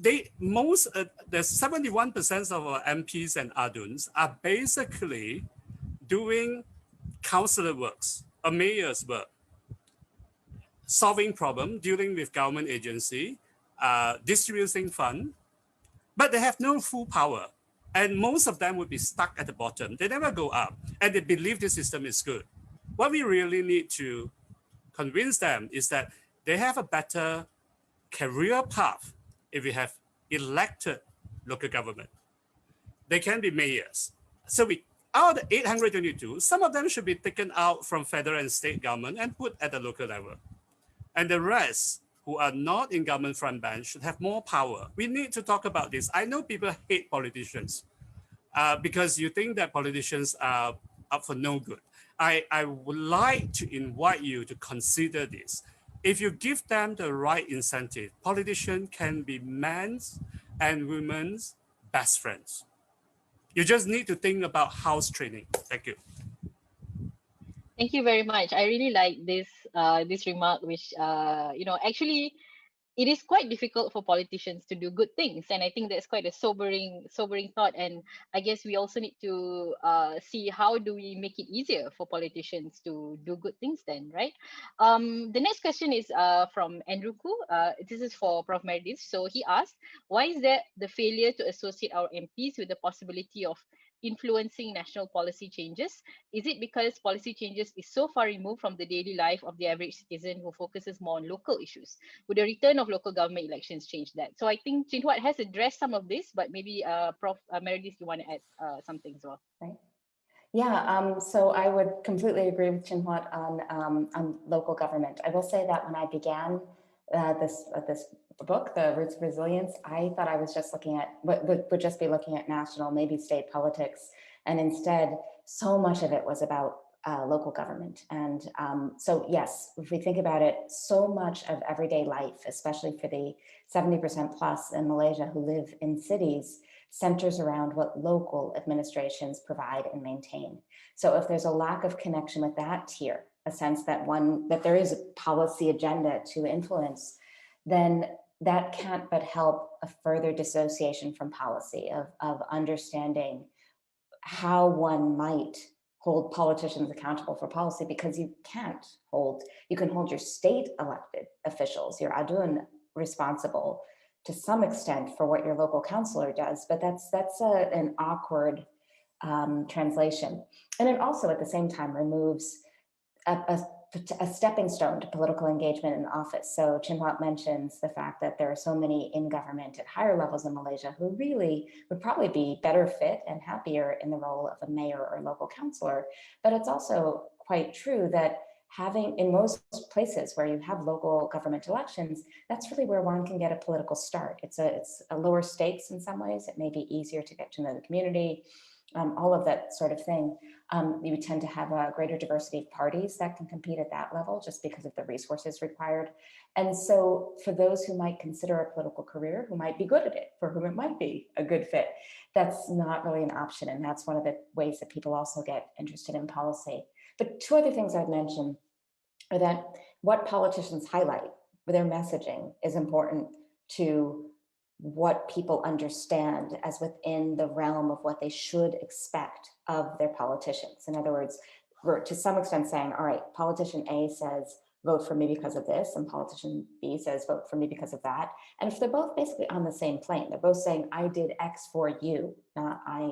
The 71% of our MPs and ADUNs are basically doing councillor works, a mayor's work, solving problem, dealing with government agency, distributing fund, but they have no full power. And most of them would be stuck at the bottom. They never go up, and they believe the system is good. What we really need to convince them is that they have a better career path if we have elected local government. They can be mayors. So out of the 822, some of them should be taken out from federal and state government and put at the local level. And the rest who are not in government front bench should have more power. We need to talk about this. I know people hate politicians because you think that politicians are up for no good. I would like to invite you to consider this. If you give them the right incentive, politicians can be men's and women's best friends. You just need to think about house training. Thank you. Thank you very much. I really like this remark, which actually it is quite difficult for politicians to do good things, and I think that's quite a sobering thought. And I guess we also need to see how do we make it easier for politicians to do good things then, right? The next question is from Andrew Koo. This is for Prof Meredith. So he asked, why is there the failure to associate our MPs with the possibility of influencing national policy changes? Is it because policy changes is so far removed from the daily life of the average citizen who focuses more on local issues? Would the return of local government elections change that? So I think Chin Huat has addressed some of this, but maybe Prof Meredith, you want to add something as well? Right. Yeah, so I would completely agree with Chin Huat on local government. I will say that when I began this book, The Roots of Resilience, I thought I was just looking at, would just be looking at national, maybe state politics. And instead, so much of it was about local government. And so yes, if we think about it, so much of everyday life, especially for the 70% plus in Malaysia who live in cities, centers around what local administrations provide and maintain. So if there's a lack of connection with that tier, a sense that there is a policy agenda to influence, then that can't but help a further dissociation from policy, of understanding how one might hold politicians accountable for policy, because you can hold your state elected officials, your adun, responsible to some extent for what your local councillor does, but that's an awkward translation. And it also at the same time removes a stepping stone to political engagement in office. So Chin Huat mentions the fact that there are so many in government at higher levels in Malaysia who really would probably be better fit and happier in the role of a mayor or local councillor. But it's also quite true that in most places where you have local government elections, that's really where one can get a political start. It's a lower stakes in some ways. It may be easier to get to know the community, all of that sort of thing. You tend to have a greater diversity of parties that can compete at that level just because of the resources required. And so for those who might consider a political career, who might be good at it, for whom it might be a good fit, that's not really an option. And that's one of the ways that people also get interested in policy. But two other things I'd mention are that what politicians highlight with their messaging is important to what people understand as within the realm of what they should expect of their politicians. In other words, we're to some extent saying, all right, politician A says, vote for me because of this, and politician B says, vote for me because of that. And if they're both basically on the same plane, they're both saying, I did X for you, not I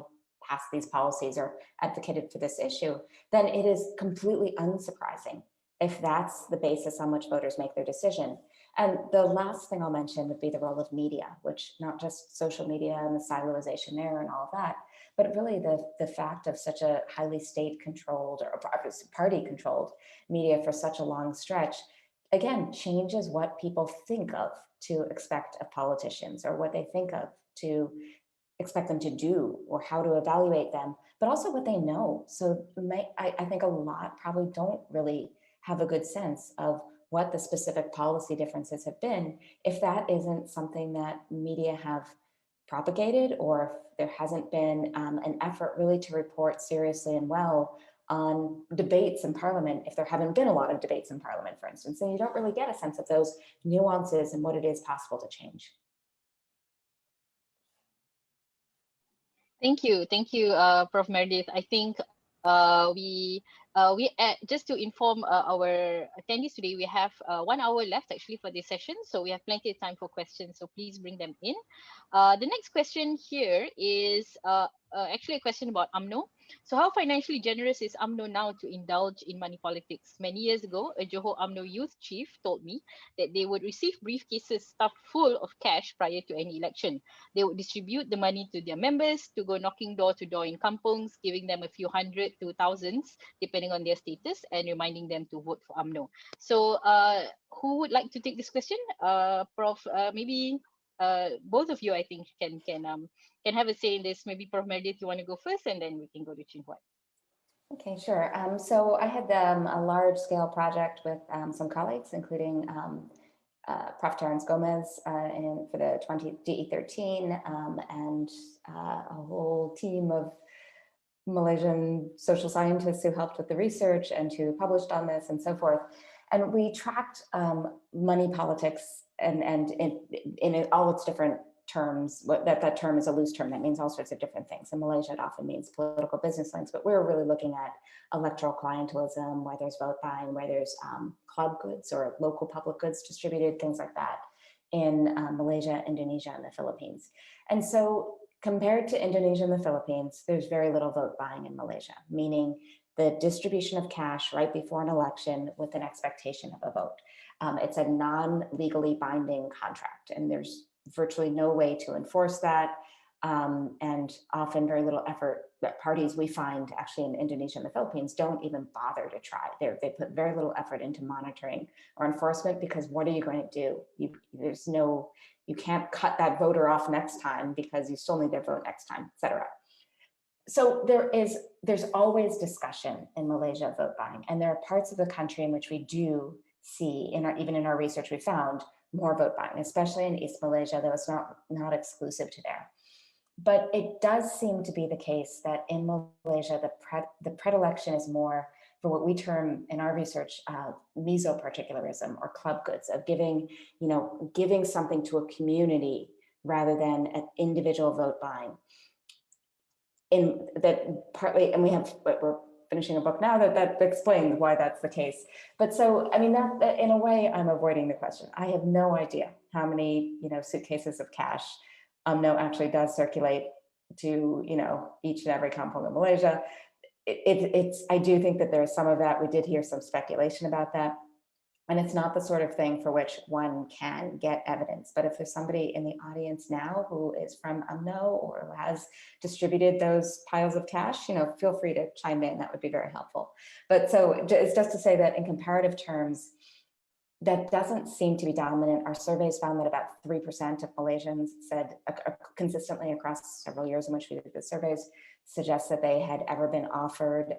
passed these policies or advocated for this issue, then it is completely unsurprising if that's the basis on which voters make their decision. And the last thing I'll mention would be the role of media, which not just social media and the siloization there and all of that, but really the fact of such a highly state-controlled or party-controlled media for such a long stretch, again, changes what people think of to expect of politicians, or what they think of to expect them to do, or how to evaluate them, but also what they know. So I think a lot probably don't really have a good sense of what the specific policy differences have been, if that isn't something that media have propagated, or if there hasn't been an effort really to report seriously and well on debates in Parliament, if there haven't been a lot of debates in Parliament, for instance, and you don't really get a sense of those nuances and what it is possible to change. Thank you, Prof Meredith. I think we just to inform our attendees today, we have 1 hour left actually for this session, so we have plenty of time for questions, so please bring them in. The next question here is actually a question about UMNO. So how financially generous is UMNO now to indulge in money politics? Many years ago, a Johor UMNO youth chief told me that they would receive briefcases stuffed full of cash prior to any election. They would distribute the money to their members to go knocking door to door in kampungs, giving them a few hundred to thousands, depending on their status, and reminding them to vote for UMNO. So who would like to take this question? Prof, maybe both of you, I think, can have a say in this. Maybe Prof Meredith, you want to go first, and then we can go to Chin Huat. Okay, sure. So I had a large-scale project with some colleagues, including Prof. Terence Gomez for the DE13 and a whole team of Malaysian social scientists who helped with the research and who published on this and so forth. And we tracked money politics and in all its different terms. That term is a loose term that means all sorts of different things. In Malaysia, it often means political business links, but we're really looking at electoral clientelism, where there's vote buying, where there's club goods or local public goods distributed, things like that in Malaysia, Indonesia, and the Philippines. And so compared to Indonesia and the Philippines, there's very little vote buying in Malaysia, meaning the distribution of cash right before an election with an expectation of a vote. It's a non-legally binding contract, and there's virtually no way to enforce that, and often very little effort. That parties we find actually in Indonesia and the Philippines don't even bother to try. They put very little effort into monitoring or enforcement, because what are you going to do? You can't cut that voter off next time because you still need their vote next time, et cetera. So there's always discussion in Malaysia of vote buying, and there are parts of the country in which we do see, even in our research, we found more vote buying, especially in East Malaysia, though it's not exclusive to there. But it does seem to be the case that in Malaysia, the predilection is more for what we term in our research mesoparticularism, or club goods, of giving something to a community rather than an individual vote buying. In that partly, and we're finishing a book now that explains why that's the case. But so, I mean, that in a way, I'm avoiding the question. I have no idea how many, suitcases of cash UMNO actually does circulate to, each and every kampong in Malaysia. I do think that there's some of that. We did hear some speculation about that. And it's not the sort of thing for which one can get evidence. But if there's somebody in the audience now who is from UMNO or has distributed those piles of cash, feel free to chime in. That would be very helpful. But so it's just to say that in comparative terms, that doesn't seem to be dominant. Our surveys found that about 3% of Malaysians said consistently across several years in which we did the surveys, suggests that they had ever been offered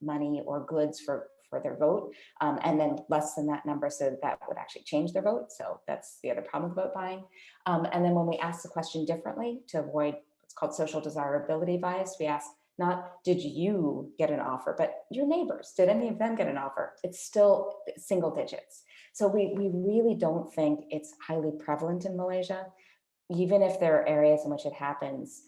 money or goods for their vote, and then less than that number said that would actually change their vote. So that's the other problem with vote buying. And then when we ask the question differently to avoid what's called social desirability bias, we ask not did you get an offer, but your neighbors, did any of them get an offer? It's still single digits. So we really don't think it's highly prevalent in Malaysia, even if there are areas in which it happens,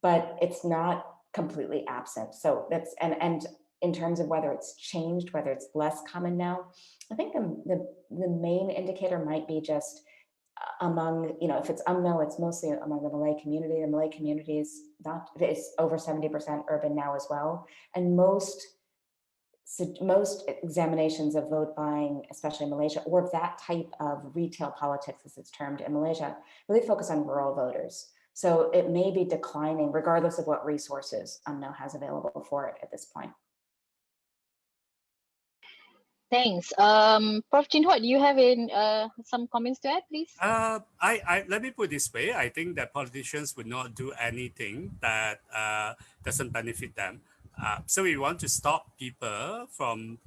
but it's not completely absent. So that's, and in terms of whether it's changed, whether it's less common now, I think the main indicator might be just among, if it's UMNO, it's mostly among the Malay community. The Malay community is over 70% urban now as well. And most examinations of vote buying, especially in Malaysia, or that type of retail politics, as it's termed in Malaysia, really focus on rural voters. So it may be declining regardless of what resources UMNO has available for it at this point. Thanks. Prof. Huat, do you have some comments to add, please? Let me put it this way. I think that politicians would not do anything that doesn't benefit them. So we want to stop people from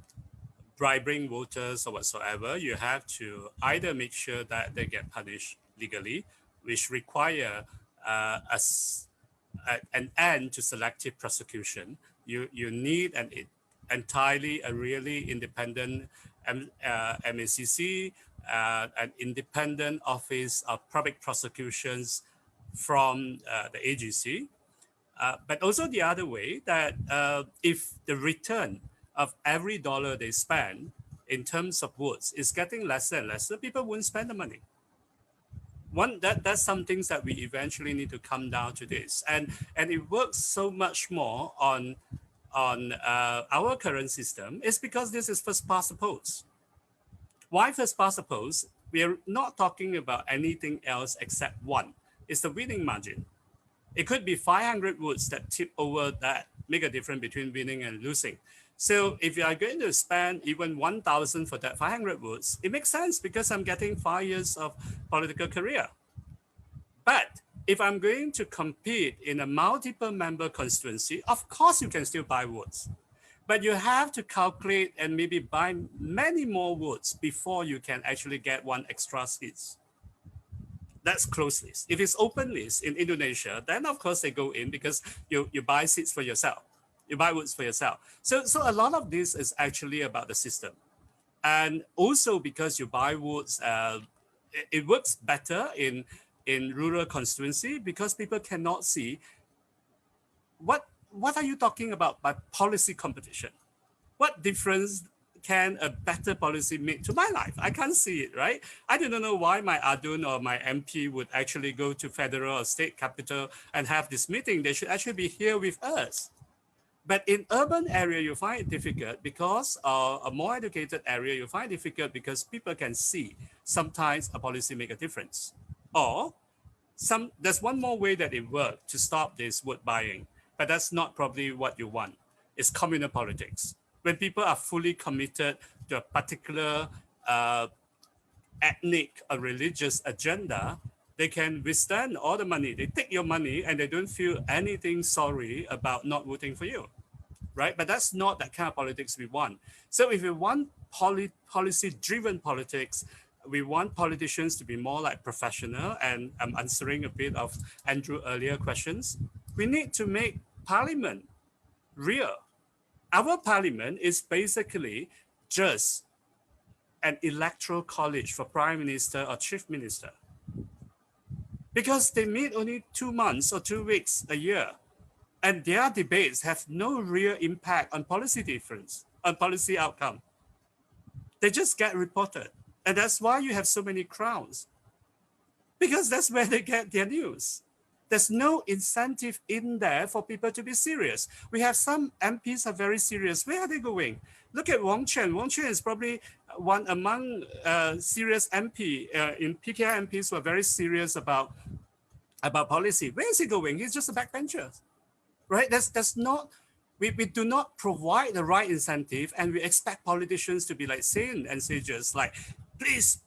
bribing voters or whatsoever. You have to either make sure that they get punished legally, which require an end to selective prosecution. You need entirely a really independent MACC, an independent office of public prosecutions from the AGC. But also the other way, that if the return of every dollar they spend in terms of votes is getting lesser and lesser, people won't spend the money. That's some things that we eventually need to come down to this. And it works so much more on our current system is because this is first past the post. Why first past the post? We are not talking about anything else except one. It's the winning margin. It could be 500 votes that tip over that make a difference between winning and losing. So if you are going to spend even 1,000 for that 500 votes, it makes sense because I'm getting 5 years of political career. But if I'm going to compete in a multiple member constituency, of course you can still buy votes, but you have to calculate and maybe buy many more votes before you can actually get one extra seats. That's closed list. If it's open list in Indonesia, then of course they go in because you buy seats for yourself. You buy votes for yourself. So a lot of this is actually about the system. And also because you buy votes, it works better in rural constituency because people cannot see what are you talking about by policy competition? What difference can a better policy make to my life? I can't see it, right? I do not know why my Adun or my MP would actually go to federal or state capital and have this meeting. They should actually be here with us. But in urban area, you find it difficult because a more educated area, you find it difficult because people can see sometimes a policy make a difference. Or there's one more way that it worked to stop this vote buying, but that's not probably what you want. It's communal politics. When people are fully committed to a particular ethnic or religious agenda, they can withstand all the money. They take your money and they don't feel anything sorry about not voting for you, right? But that's not that kind of politics we want. So if we want policy-driven politics, we want politicians to be more like professional, and I'm answering a bit of Andrew earlier questions. We need to make parliament real. Our parliament is basically just an electoral college for prime minister or chief minister, because they meet only 2 months or 2 weeks a year, and their debates have no real impact on policy difference, on policy outcome. They just get reported. And that's why you have so many crowds, because that's where they get their news. There's no incentive in there for people to be serious. We have some MPs are very serious. Where are they going? Look at Wong Chen. Wong Chen is probably one among serious MP in PKI MPs who are very serious about policy. Where is he going? He's just a backbencher, right? That's not. We do not provide the right incentive, and we expect politicians to be like saint and sages, like, please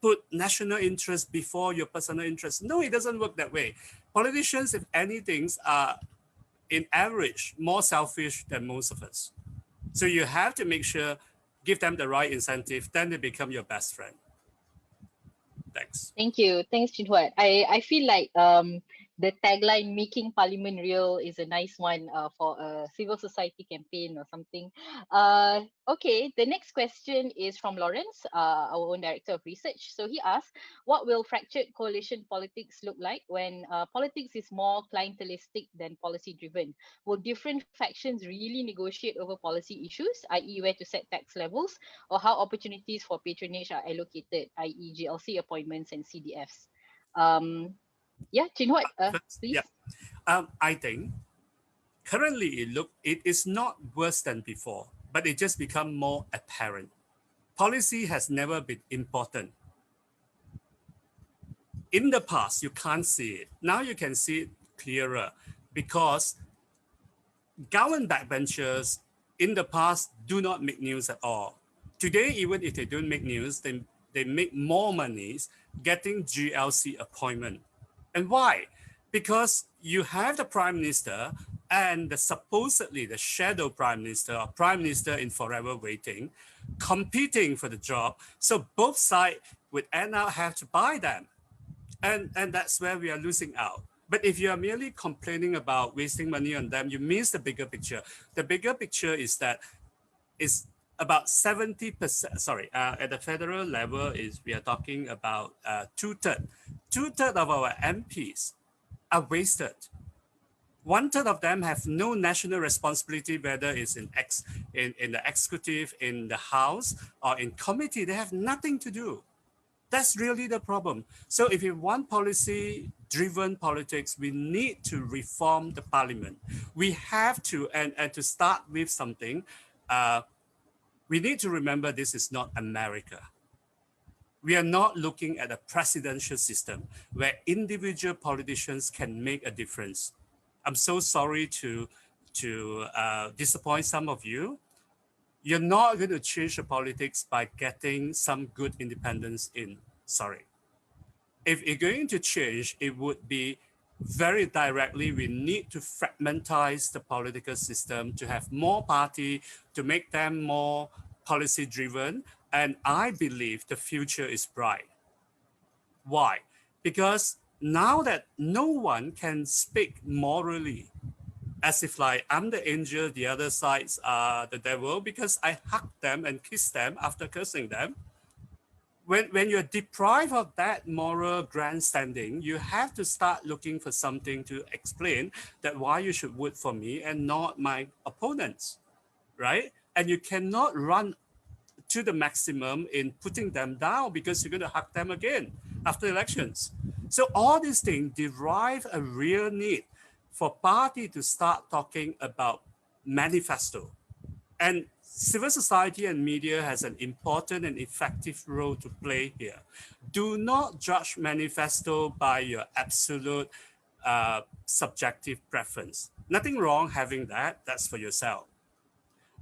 put national interest before your personal interest. No, it doesn't work that way. Politicians, if anything, are in average more selfish than most of us. So you have to make sure, give them the right incentive, then they become your best friend. Thanks. Thank you. Thanks, Chin Huat. I feel like the tagline "Making Parliament Real" is a nice one for a civil society campaign or something. Okay, the next question is from Lawrence, our own director of research. So he asks, what will fractured coalition politics look like when politics is more clientelistic than policy driven? Will different factions really negotiate over policy issues, i.e. where to set tax levels, or how opportunities for patronage are allocated, i.e. GLC appointments and CDFs? Yeah, Chin Huat, please. Yeah, I think currently it is not worse than before, but it just become more apparent. Policy has never been important. In the past, you can't see it. Now you can see it clearer, because government backbenchers in the past do not make news at all. Today, even if they don't make news, they make more money getting GLC appointment. And why? Because you have the prime minister and supposedly the shadow prime minister or prime minister in forever waiting, competing for the job. So both sides would end up have to buy them. And that's where we are losing out. But if you are merely complaining about wasting money on them, you miss the bigger picture. The bigger picture is that it's about 70%, at the federal level we are talking about two-thirds of our MPs are wasted. 1/3 of them have no national responsibility, whether it's in the executive, in the house, or in committee. They have nothing to do. That's really the problem. So if you want policy-driven politics, we need to reform the parliament. We have to, and to start with something, we need to remember this is not America. We are not looking at a presidential system where individual politicians can make a difference. I'm so sorry to disappoint some of you. You're not going to change the politics by getting some good independents in. Sorry. If you're going to change, it would be very directly, we need to fragmentize the political system to have more party, to make them more policy driven. And I believe the future is bright. Why? Because now that no one can speak morally as if like I'm the angel, the other sides are the devil because I hug them and kiss them after cursing them. When you're deprived of that moral grandstanding, you have to start looking for something to explain that why you should vote for me and not my opponents, right? And you cannot run to the maximum in putting them down because you're going to hug them again after elections. So all these things derive a real need for party to start talking about manifesto. And civil society and media has an important and effective role to play here. Do not judge manifesto by your absolute subjective preference. Nothing wrong having that, that's for yourself.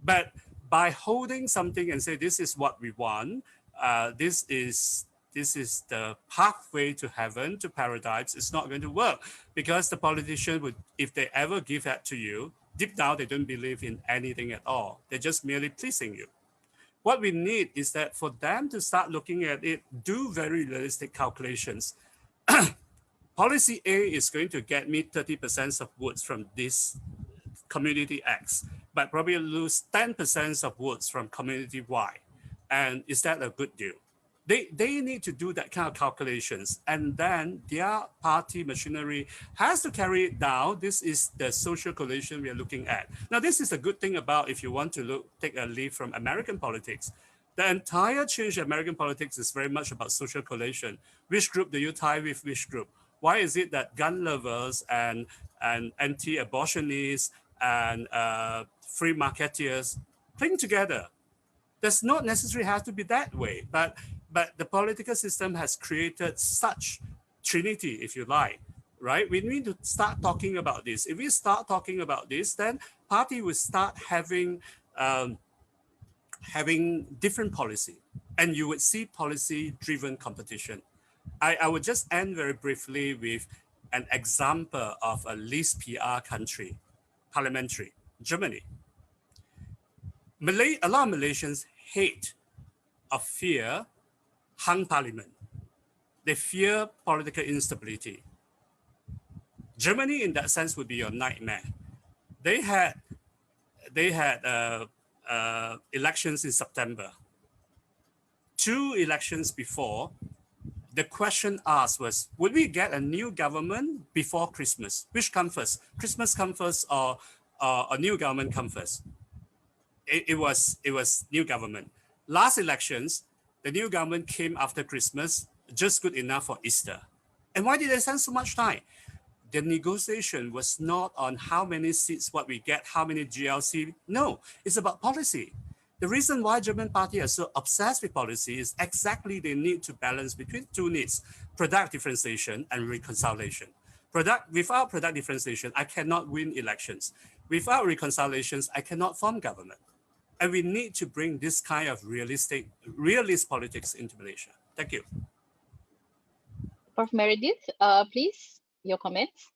But by holding something and say, this is what we want, this is the pathway to heaven, to paradise, it's not going to work because the politician would, if they ever give that to you, deep down, they don't believe in anything at all. They're just merely pleasing you. What we need is that for them to start looking at it, do very realistic calculations. Policy A is going to get me 30% of votes from this community X, but probably lose 10% of votes from community Y. And is that a good deal? They need to do that kind of calculations, and then their party machinery has to carry it down. This is the social coalition we are looking at. Now, this is a good thing about if you want to take a leaf from American politics. The entire change in American politics is very much about social coalition. Which group do you tie with which group? Why is it that gun lovers and anti-abortionists and free marketeers cling together? Does not necessarily have to be that way, but the political system has created such trinity, if you like, right? We need to start talking about this. If we start talking about this, then party will start having different policy, and you would see policy-driven competition. I would just end very briefly with an example of a least PR country, parliamentary, Germany. A lot of Malaysians hate or fear hung parliament. They fear political instability. Germany, in that sense, would be your nightmare. They had elections in September. 2 elections before, the question asked was, would we get a new government before Christmas? Which comes first? Christmas comes first or a new government comes first? It was new government. Last elections, the new government came after Christmas, just good enough for Easter. And why did they spend so much time? The negotiation was not on how many seats, what we get, how many GLC. No, it's about policy. The reason why German party are so obsessed with policy is exactly they need to balance between 2 needs, product differentiation and reconciliation. Without product differentiation, I cannot win elections. Without reconciliations, I cannot form government. And we need to bring this kind of realist politics into Malaysia. Thank you. Prof. Meredith, please, your comments.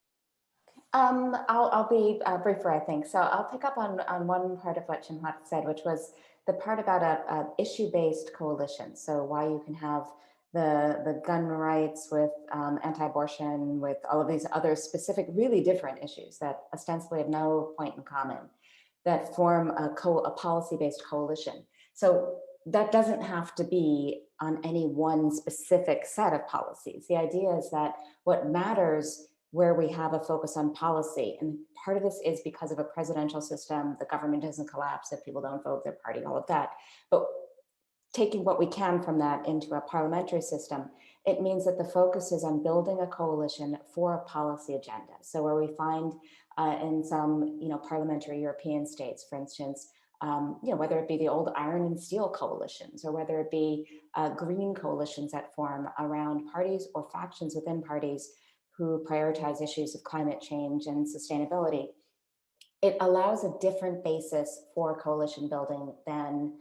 I'll be briefer, I think. So I'll pick up on one part of what Huat said, which was the part about a issue-based coalition. So why you can have the gun rights with anti-abortion, with all of these other specific, really different issues that ostensibly have no point in common, that form a policy-based coalition. So that doesn't have to be on any one specific set of policies. The idea is that what matters where we have a focus on policy, and part of this is because of a presidential system, the government doesn't collapse if people don't vote their party, all of that. But taking what we can from that into a parliamentary system, it means that the focus is on building a coalition for a policy agenda. So where we find in some, parliamentary European states, for instance, whether it be the old iron and steel coalitions, or whether it be green coalitions that form around parties or factions within parties who prioritize issues of climate change and sustainability, it allows a different basis for coalition building than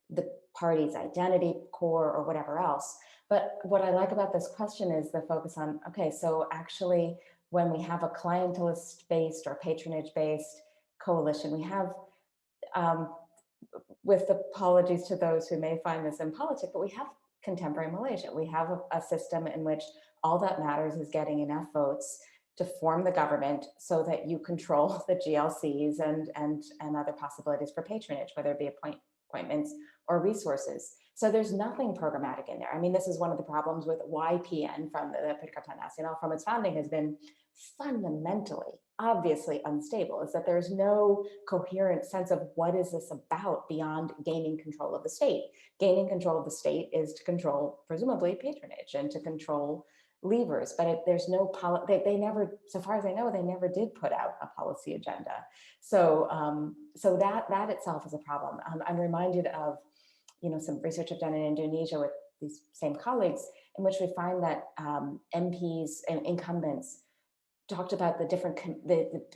the party's identity, core, or whatever else. But what I like about this question is the focus on, okay, so actually when we have a clientelist-based or patronage-based coalition, we have, with apologies to those who may find this impolitic, but we have contemporary Malaysia. We have a system in which all that matters is getting enough votes to form the government so that you control the GLCs and other possibilities for patronage, whether it be appointments or resources. So there's nothing programmatic in there. I mean, this is one of the problems with YPN from the Perikatan Nasional from its founding has been fundamentally, obviously unstable, is that there's no coherent sense of what is this about beyond gaining control of the state. Gaining control of the state is to control, presumably, patronage and to control levers, but there's no they never, so far as I know, they never did put out a policy agenda. So so that itself is a problem. I'm reminded of, you know, some research I've done in Indonesia with these same colleagues, in which we find that MPs and incumbents talked about the different,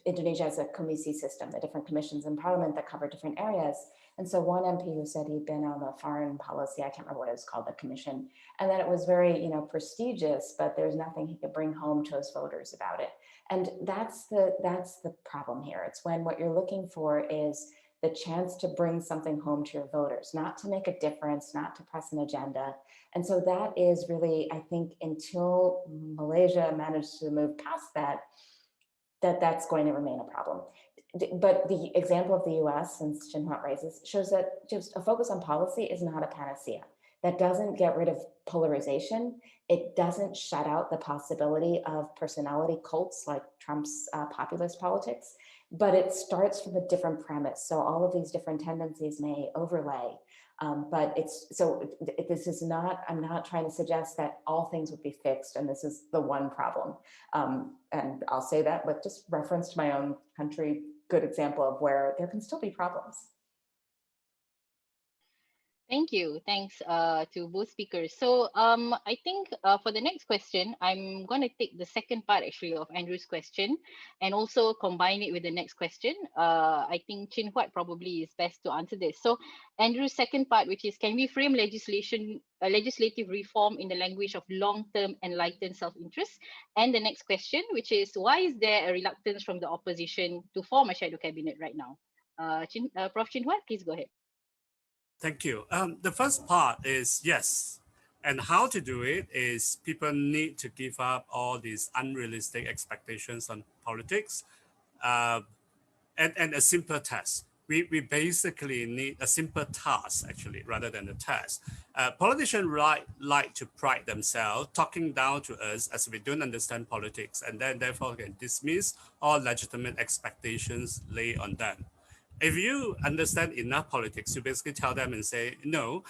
Indonesia has a komisi system, the different commissions in parliament that cover different areas. And so one MP who said he'd been on the foreign policy, I can't remember what it was called, the commission, and that it was very, you know, prestigious, but there's nothing he could bring home to his voters about it. And that's the problem here. It's when what you're looking for is the chance to bring something home to your voters, not to make a difference, not to press an agenda. And so that is really, I think, until Malaysia managed to move past that, that's going to remain a problem. But the example of the US, since Huat raises, shows that just a focus on policy is not a panacea. That doesn't get rid of polarization. It doesn't shut out the possibility of personality cults like Trump's populist politics, but it starts from a different premise. So all of these different tendencies may overlay, but this is not, I'm not trying to suggest that all things would be fixed and this is the one problem. And I'll say that with just reference to my own country, good example of where there can still be problems. Thank you. Thanks to both speakers. So I think for the next question, I'm going to take the second part actually of Andrew's question and also combine it with the next question. I think Huat probably is best to answer this. So Andrew's second part, which is, can we frame legislative reform in the language of long-term enlightened self-interest? And the next question, which is, why is there a reluctance from the opposition to form a shadow cabinet right now? Prof. Huat, please go ahead. Thank you. The first part is yes. And how to do it is people need to give up all these unrealistic expectations on politics and a simple task. We basically need a simple task, actually, rather than a task. Politicians like to pride themselves, talking down to us as we don't understand politics, and then therefore can dismiss all legitimate expectations laid on them. If you understand enough politics, you basically tell them and say, no,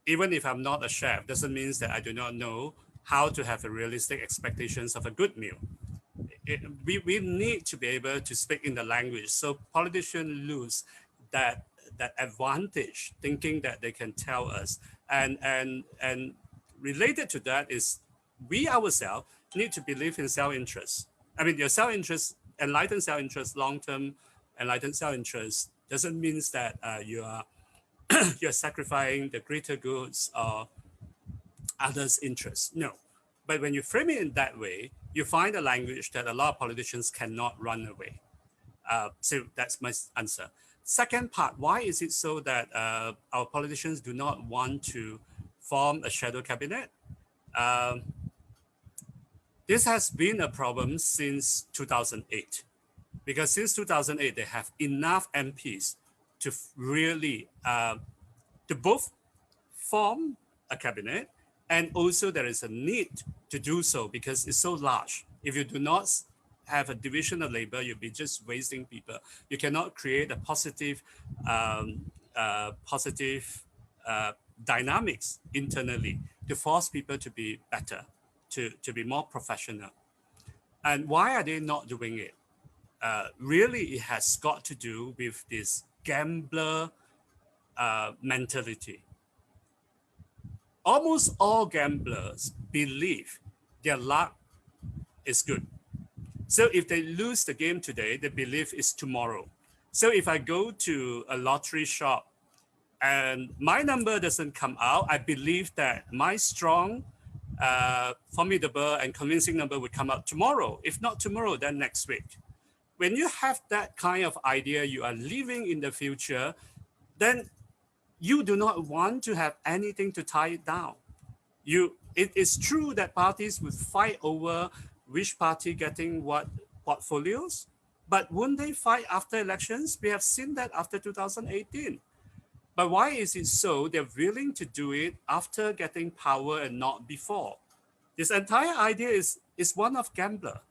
even if I'm not a chef, doesn't mean that I do not know how to have a realistic expectations of a good meal. We need to be able to speak in the language. So politicians lose that advantage, thinking that they can tell us. And related to that is we ourselves need to believe in self-interest. I mean, your self-interest, enlightened self-interest, long-term enlightened self-interest doesn't mean that you are you're sacrificing the greater goods or others' interests. No. But when you frame it in that way, you find a language that a lot of politicians cannot run away. So that's my answer. Second part, why is it so that our politicians do not want to form a shadow cabinet? This has been a problem since 2008. Because since 2008, they have enough MPs to really, to both form a cabinet, and also there is a need to do so because it's so large. If you do not have a division of labor, you'll be just wasting people. You cannot create a positive, dynamics internally to force people to be better, to be more professional. And why are they not doing it? Really, it has got to do with this gambler mentality. Almost all gamblers believe their luck is good. So if they lose the game today, they believe it's tomorrow. So if I go to a lottery shop and my number doesn't come out, I believe that my strong, formidable and convincing number would come out tomorrow. If not tomorrow, then next week. When you have that kind of idea, you are living in the future, then you do not want to have anything to tie it down. It is true that parties would fight over which party getting what portfolios, but won't they fight after elections? We have seen that after 2018. But why is it so they're willing to do it after getting power and not before? This entire idea is one of gambler.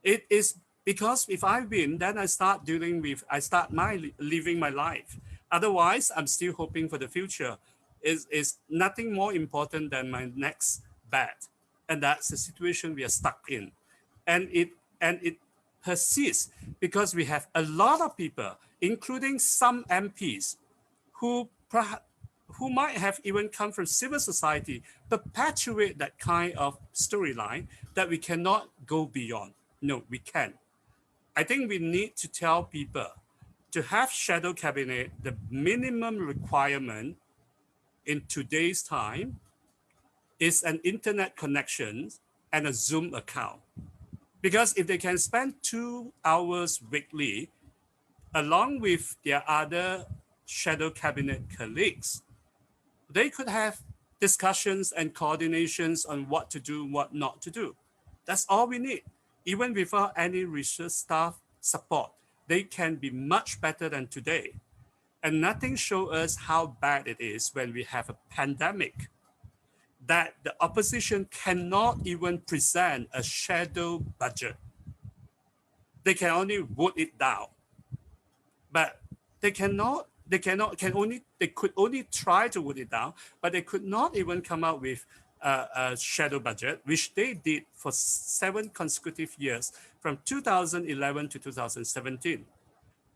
It is because if I win, then I start living my life. Otherwise, I'm still hoping for the future. Is nothing more important than my next bet, and that's the situation we are stuck in, and it persists because we have a lot of people, including some MPs, who who might have even come from civil society, perpetuate that kind of storyline that we cannot go beyond. No, we can. I think we need to tell people to have shadow cabinet, the minimum requirement in today's time is an internet connection and a Zoom account. Because if they can spend 2 hours weekly along with their other shadow cabinet colleagues, they could have discussions and coordinations on what to do, what not to do. That's all we need. Even without any research staff support, they can be much better than today. And nothing shows us how bad it is when we have a pandemic, that the opposition cannot even present a shadow budget. They can only vote it down, but they could only try to vote it down, but they could not even come up with a shadow budget, which they did for 7 consecutive years from 2011 to 2017.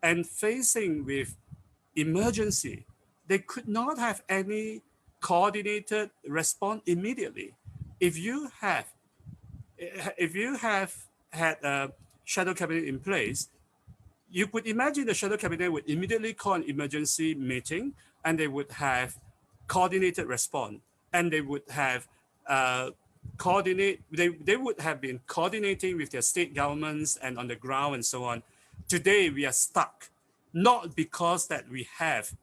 And facing with emergency, they could not have any coordinated response immediately. If you have had a shadow cabinet in place, you could imagine the shadow cabinet would immediately call an emergency meeting, and they would have coordinated response, and they would have they would have been coordinating with their state governments and on the ground and so on. Today we are stuck, not because that we have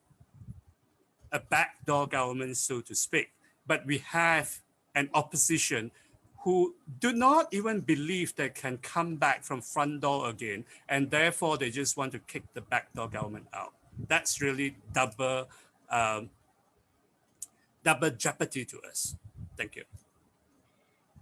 a backdoor government, so to speak, but we have an opposition who do not even believe they can come back from front door again, and therefore they just want to kick the backdoor government out. That's really double jeopardy to us. Thank you.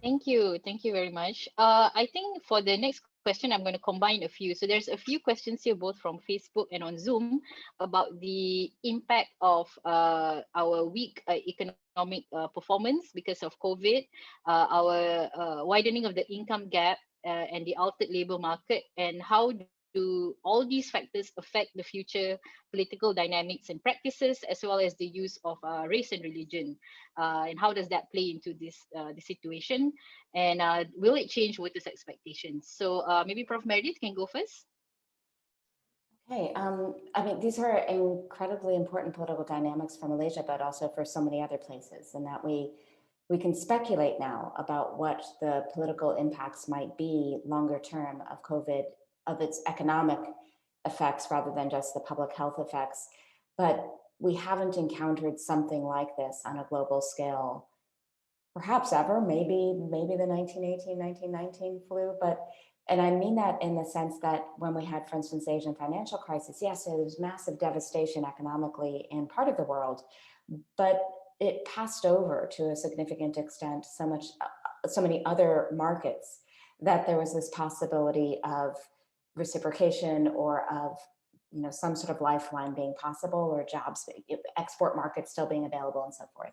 Thank you. Thank you very much. I think for the next question, I'm going to combine a few. So there's a few questions here, both from Facebook and on Zoom, about the impact of our weak economic performance because of COVID, our widening of the income gap, and the altered labor market, and how do all these factors affect the future political dynamics and practices, as well as the use of race and religion, and how does that play into this the situation, and will it change voters' expectations? So maybe Prof. Meredith can go first. Okay, I mean, these are incredibly important political dynamics for Malaysia, but also for so many other places, and that we can speculate now about what the political impacts might be longer term of COVID, of its economic effects rather than just the public health effects. But we haven't encountered something like this on a global scale, perhaps ever, maybe the 1918, 1919 flu, and I mean that in the sense that when we had, for instance, the Asian financial crisis, yes, there was massive devastation economically in part of the world, but it passed over to a significant extent so many other markets that there was this possibility of reciprocation or of some sort of lifeline being possible, or jobs, export markets still being available, and so forth.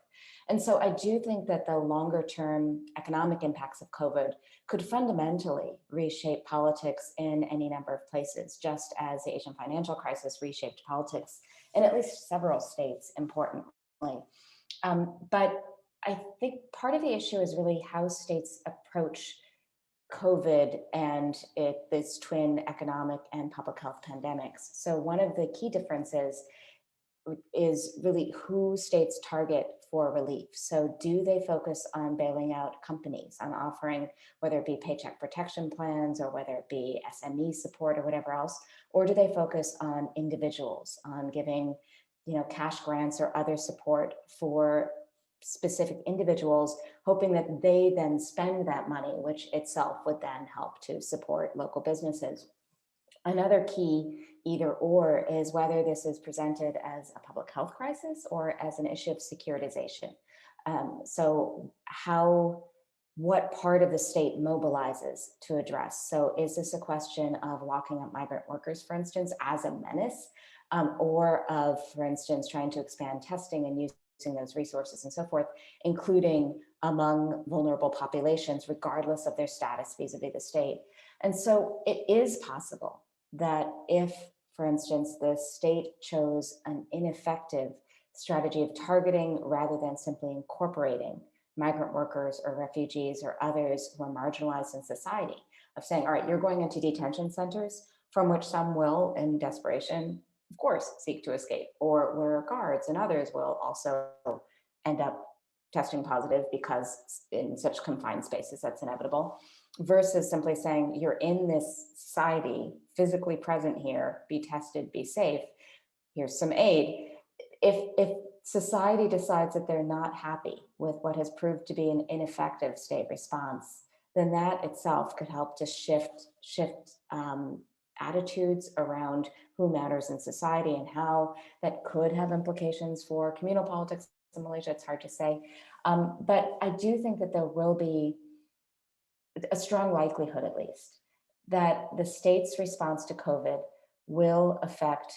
And so I do think that the longer term economic impacts of COVID could fundamentally reshape politics in any number of places, just as the Asian financial crisis reshaped politics in at least several states importantly. But I think part of the issue is really how states approach COVID and this twin economic and public health pandemics. So one of the key differences is really who states target for relief. So do they focus on bailing out companies, on offering, whether it be paycheck protection plans or whether it be SME support or whatever else, or do they focus on individuals, on giving cash grants or other support for specific individuals, hoping that they then spend that money, which itself would then help to support local businesses. Another key either or is whether this is presented as a public health crisis or as an issue of securitization. So what part of the state mobilizes to address? So is this a question of locking up migrant workers, for instance, as a menace, or of, for instance, trying to expand testing and using those resources and so forth, including among vulnerable populations, regardless of their status vis-a-vis the state? And so it is possible that if, for instance, the state chose an ineffective strategy of targeting rather than simply incorporating migrant workers or refugees or others who are marginalized in society, of saying, all right, you're going into detention centers from which some will, in desperation, of course, seek to escape, or where guards and others will also end up testing positive because in such confined spaces, that's inevitable, versus simply saying, you're in this society, physically present here, be tested, be safe, here's some aid. If society decides that they're not happy with what has proved to be an ineffective state response, then that itself could help to shift attitudes around who matters in society and how that could have implications for communal politics in Malaysia. It's hard to say. But I do think that there will be a strong likelihood, at least, that the state's response to COVID will affect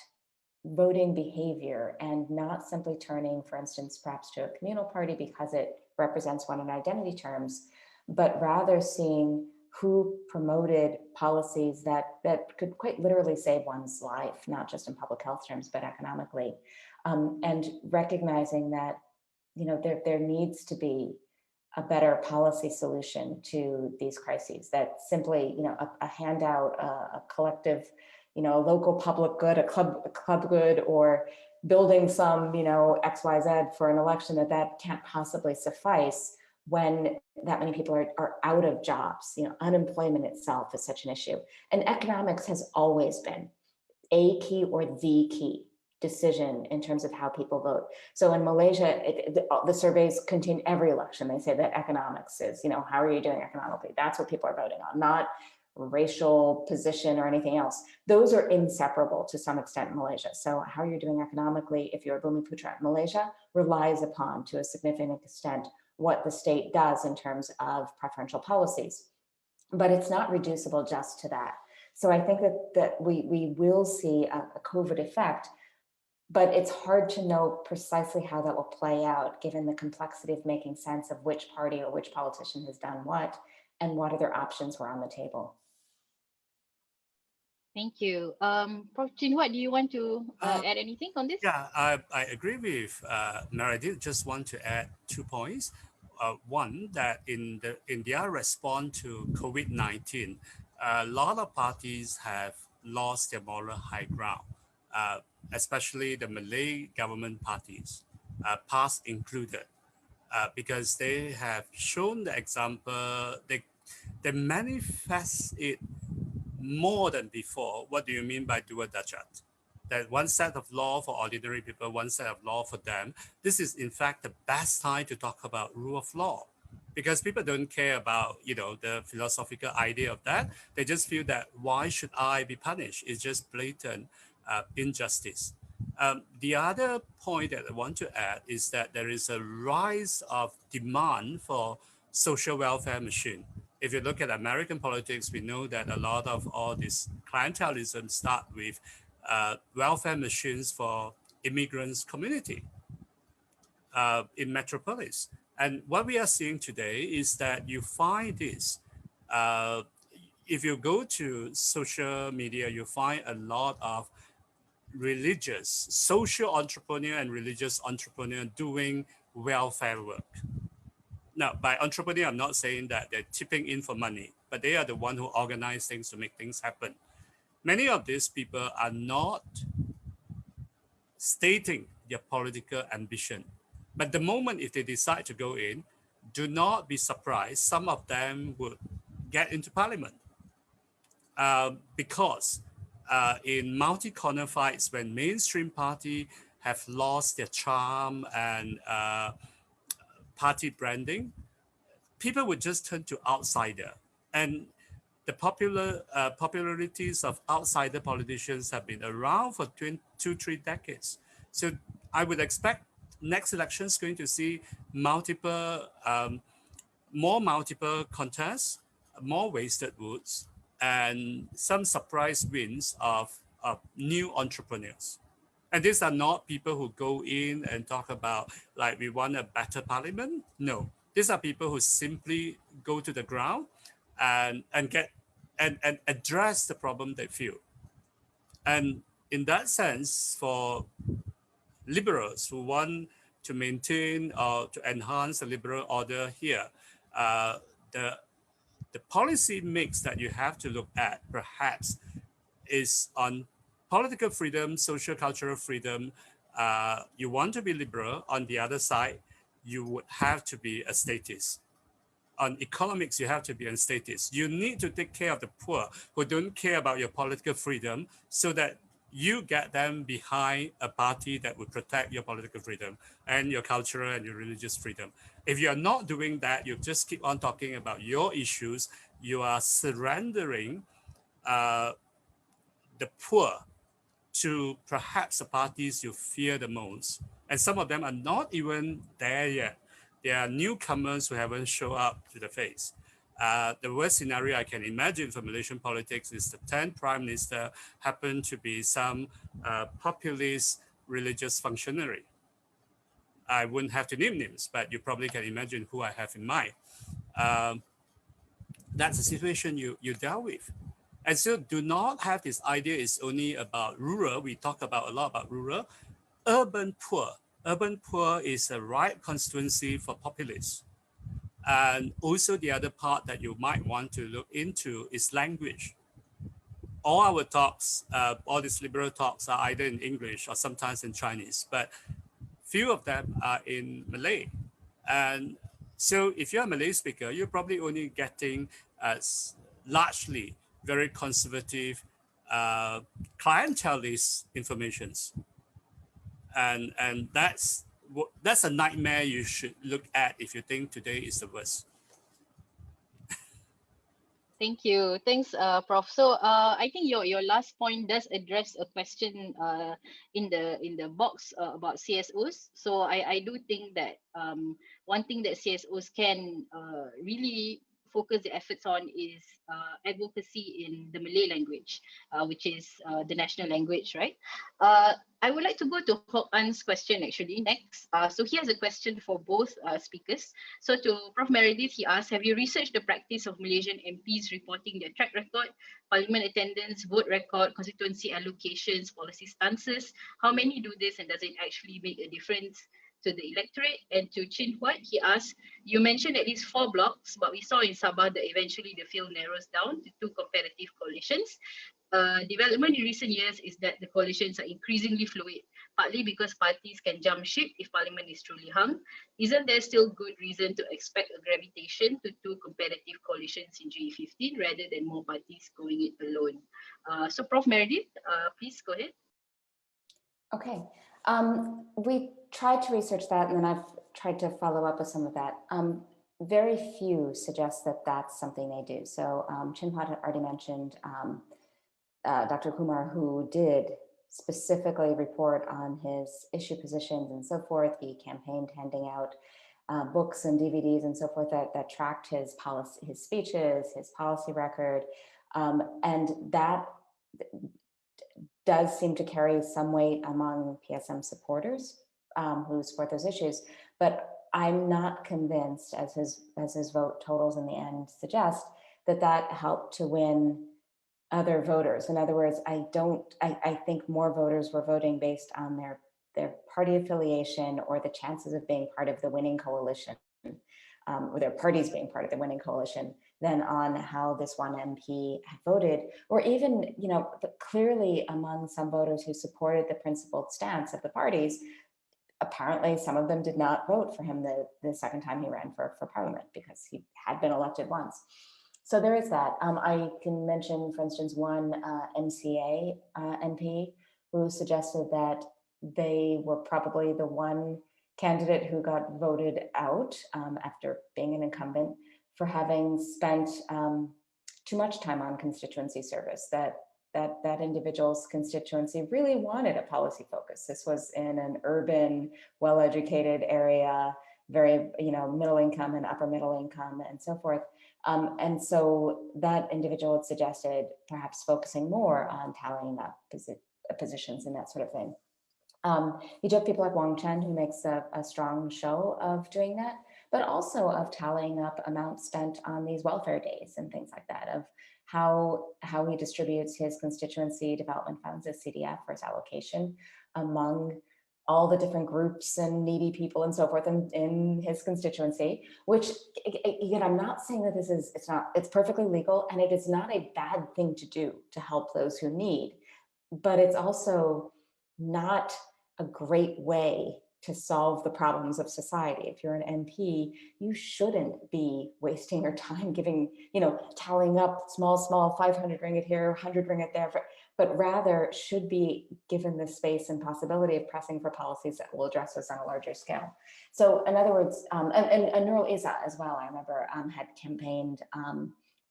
voting behavior and not simply turning, for instance, perhaps to a communal party because it represents one in identity terms, but rather seeing who promoted policies that could quite literally save one's life, not just in public health terms, but economically, and recognizing that, you know, there needs to be a better policy solution to these crises, that simply, you know, a handout, a collective, you know, a local public good, a club good, or building some, you know, XYZ for an election, that can't possibly suffice when that many people are out of jobs. You know, unemployment itself is such an issue. And economics has always been a key or the key decision in terms of how people vote. So in Malaysia, the surveys continue every election. They say that economics is, you know, how are you doing economically? That's what people are voting on, not racial position or anything else. Those are inseparable to some extent in Malaysia. So how you're doing economically, if you're a Bumiputra in Malaysia, relies upon, to a significant extent, what the state does in terms of preferential policies. But it's not reducible just to that. So I think that we will see a COVID effect, but it's hard to know precisely how that will play out, given the complexity of making sense of which party or which politician has done what and what other options were on the table. Thank you. Prof. Chin, what do you want to add anything on this? Yeah, I agree with Meredith. Just want to add 2 points. One, that in their response to COVID-19, a lot of parties have lost their moral high ground, especially the Malay government parties, past included, because they have shown the example, they manifest it more than before. What do you mean by dua dajat? That one set of law for ordinary people, one set of law for them. This is in fact the best time to talk about rule of law, because people don't care about, you know, the philosophical idea of that. They just feel that why should I be punished? It's just blatant injustice. The other point that I want to add is that there is a rise of demand for social welfare machine. If you look at American politics, we know that a lot of all this clientelism start with welfare machines for immigrants community in metropolis. And what we are seeing today is that you find this, if you go to social media, you find a lot of religious, social entrepreneur and religious entrepreneur doing welfare work. Now, by entrepreneur, I'm not saying that they're tipping in for money, but they are the one who organize things to make things happen. Many of these people are not stating their political ambition. But the moment if they decide to go in, do not be surprised, some of them would get into parliament. Because in multi-corner fights, when mainstream party have lost their charm and party branding, people would just turn to outsider. And the popularities of outsider politicians have been around for 2-3 decades. So I would expect next election is going to see more multiple contests, more wasted votes, and some surprise wins of new entrepreneurs. And these are not people who go in and talk about like we want a better parliament. No, these are people who simply go to the ground and address the problem they feel. And in that sense, for liberals who want to maintain or to enhance the liberal order here, the policy mix that you have to look at perhaps is on political freedom, social cultural freedom. You want to be liberal. On the other side, you would have to be a statist. On economics, you have to be a statist. You need to take care of the poor who don't care about your political freedom so that you get them behind a party that would protect your political freedom and your cultural and your religious freedom. If you are not doing that, you just keep on talking about your issues, you are surrendering the poor to perhaps the parties you fear the most. And some of them are not even there yet. They are newcomers who haven't shown up to the face. The worst scenario I can imagine for Malaysian politics is the 10th prime minister happened to be some populist religious functionary. I wouldn't have to name names, but you probably can imagine who I have in mind. That's the situation you dealt with. And so do not have this idea is only about rural. We talk about a lot about rural. Urban poor. Urban poor is a right constituency for populists. And also the other part that you might want to look into is language. All our talks, all these liberal talks are either in English or sometimes in Chinese, but few of them are in Malay. And so if you're a Malay speaker, you're probably only getting largely very conservative, clientelist informations. And that's a nightmare you should look at if you think today is the worst. Thank you. Thanks, Prof. So I think your last point does address a question in the box about CSOs. So I do think that one thing that CSOs can really focus the efforts on is advocacy in the Malay language, which is the national language, right? I would like to go to Huat's question actually next. So he has a question for both speakers. So to Prof. Meredith, he asked, have you researched the practice of Malaysian MPs reporting their track record, parliament attendance, vote record, constituency allocations, policy stances? How many do this and does it actually make a difference to the electorate? And to Chin Huat, he asked, you mentioned at least 4 blocks, but we saw in Sabah that eventually the field narrows down to 2 competitive coalitions. Development in recent years is that the coalitions are increasingly fluid, partly because parties can jump ship if parliament is truly hung. Isn't there still good reason to expect a gravitation to 2 competitive coalitions in G15 rather than more parties going it alone? So Prof. Meredith, please go ahead. Okay. We tried to research that, and then I've tried to follow up with some of that. Very few suggest that that's something they do. So Chin Huat had already mentioned Dr. Kumar, who did specifically report on his issue positions and so forth. He campaigned handing out books and DVDs and so forth that tracked his policy, his speeches, his policy record, and that does seem to carry some weight among PSM supporters who support those issues. But I'm not convinced, as his vote totals in the end suggest, that helped to win other voters. In other words, I think more voters were voting based on their party affiliation or the chances of being part of the winning coalition, or their parties being part of the winning coalition, than on how this one MP had voted, or even, clearly among some voters who supported the principled stance of the parties. Apparently, some of them did not vote for him the second time he ran for parliament because he had been elected once. So there is that. I can mention, for instance, one MCA MP who suggested that they were probably the one candidate who got voted out after being an incumbent for having spent too much time on constituency service, that individual's constituency really wanted a policy focus. This was in an urban, well-educated area, very, middle income and upper middle income and so forth. And so that individual had suggested perhaps focusing more on tallying up positions and that sort of thing. You do have people like Wong who makes a strong show of doing that, but also of tallying up amounts spent on these welfare days and things like that, of how he distributes his constituency development funds as CDF for his allocation among all the different groups and needy people and so forth in his constituency, which again, I'm not saying that it's perfectly legal, and it is not a bad thing to do to help those who need, but it's also not a great way to solve the problems of society. If you're an MP, you shouldn't be wasting your time tallying up small 500 ringgit here, 100 ringgit there, but rather should be given the space and possibility of pressing for policies that will address this on a larger scale. So in other words, and Nurul Izzah as well, I remember had campaigned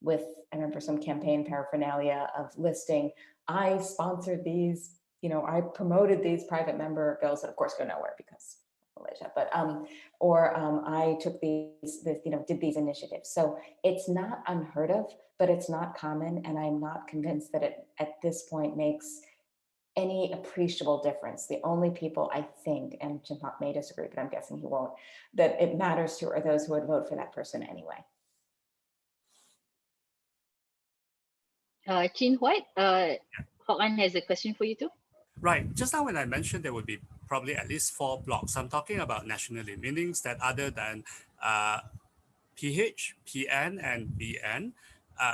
with, I remember some campaign paraphernalia of listing, I sponsored these, I promoted these private member bills that of course go nowhere because Malaysia, but I took did these initiatives. So it's not unheard of, but it's not common, and I'm not convinced that it at this point makes any appreciable difference. The only people I think, and Huat may disagree, but I'm guessing he won't, that it matters to are those who would vote for that person anyway. Chin Huat, Huat has a question for you too. Right. Just now when I mentioned there would be probably at least 4 blocks, I'm talking about nationally, meaning that other than PH, PN, and BN,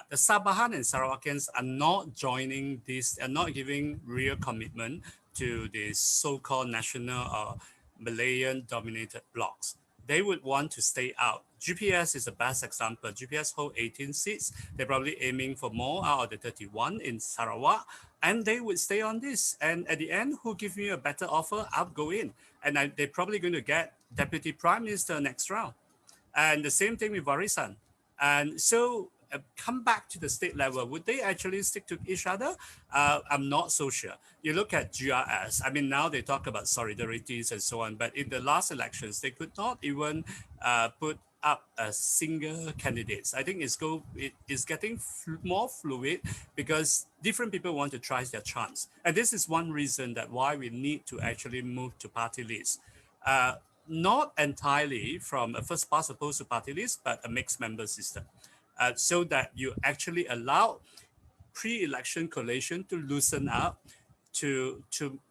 the Sabahan and Sarawakians are not joining this, are not giving real commitment to the so-called national or Malayan-dominated blocks. They would want to stay out. GPS is the best example. GPS hold 18 seats. They're probably aiming for more out of the 31 in Sarawak, and they would stay on this. And at the end, who give me a better offer, I'll go in. And they're probably going to get Deputy Prime Minister next round. And the same thing with Warisan. And so come back to the state level, would they actually stick to each other? I'm not so sure. You look at GRS, I mean, now they talk about solidarities and so on, but in the last elections, they could not even put up a single candidates. I think it is getting more fluid because different people want to try their chance. And this is one reason that why we need to actually move to party lists. Not entirely from a first past opposed to party list, but a mixed member system. So that you actually allow pre-election collation to loosen up, to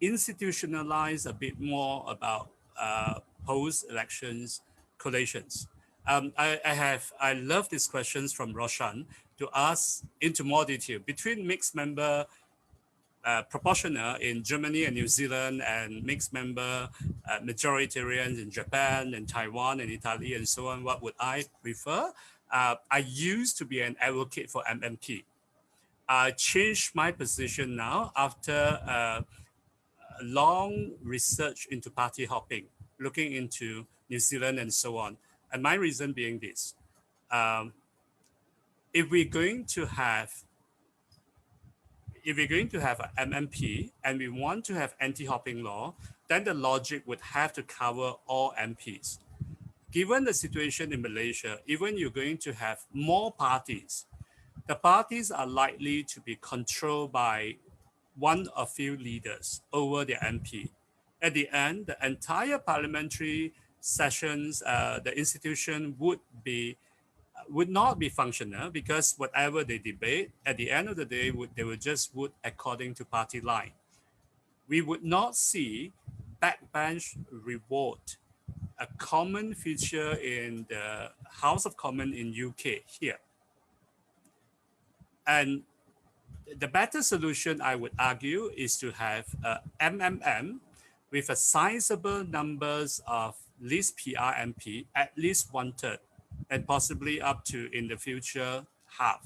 institutionalize a bit more about post-elections collations. I love these questions from Roshan to ask into more detail between mixed member proportional in Germany and New Zealand and mixed member majoritarians in Japan and Taiwan and Italy and so on. What would I prefer? I used to be an advocate for MMP. I changed my position now after long research into party hopping, looking into New Zealand and so on. And my reason being this, if we're going to have an MMP and we want to have anti-hopping law, then the logic would have to cover all MPs. Given the situation in Malaysia, even you're going to have more parties, the parties are likely to be controlled by one or few leaders over their MP. At the end, the entire parliamentary sessions, the institution would not be functional because whatever they debate, at the end of the day, they would just vote according to party line. We would not see backbench revolt, a common feature in the House of Commons in UK here. And the better solution, I would argue, is to have a MMM with a sizable numbers of least PR MP, at least 1/3, and possibly up to, in the future, half.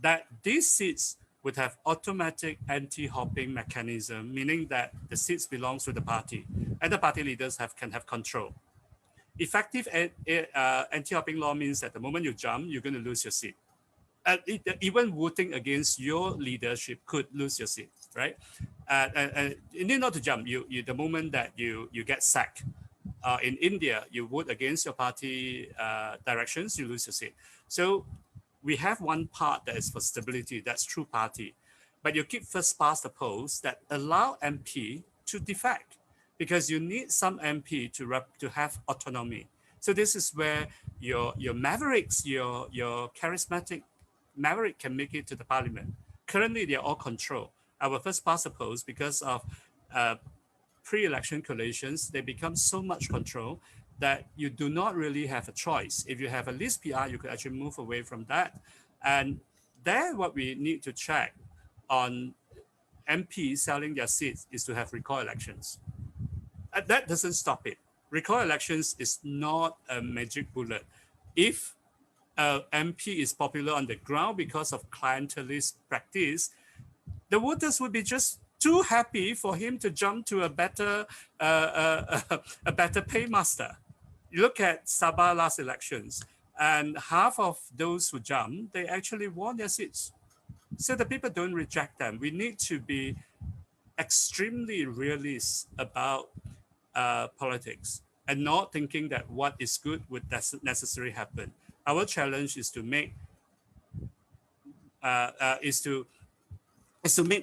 That these seats would have automatic anti-hopping mechanism, meaning that the seats belongs to the party. and the party leaders can have control. Effective anti-hopping law means that the moment you jump, you're going to lose your seat. Even voting against your leadership could lose your seat, right? You need not to jump. The moment that you get sacked, in India, you vote against your party directions, you lose your seat. So we have one part that is for stability, that's true party. But you keep first past the post that allow MP to defect, because you need some MP to have autonomy. So this is where your mavericks, your charismatic maverick can make it to the parliament. Currently, they're all controlled. Our first past the post, because of pre-election collations, they become so much control that you do not really have a choice. If you have a list PR, you could actually move away from that. And there, what we need to check on MPs selling their seats is to have recall elections. That doesn't stop it. Recall elections is not a magic bullet. If MP is popular on the ground because of clientelist practice, the voters would be just too happy for him to jump to a better paymaster. You look at Sabah last elections, and half of those who jumped, they actually won their seats. So the people don't reject them. We need to be extremely realist about politics and not thinking that what is good would necessarily happen. Our challenge is to make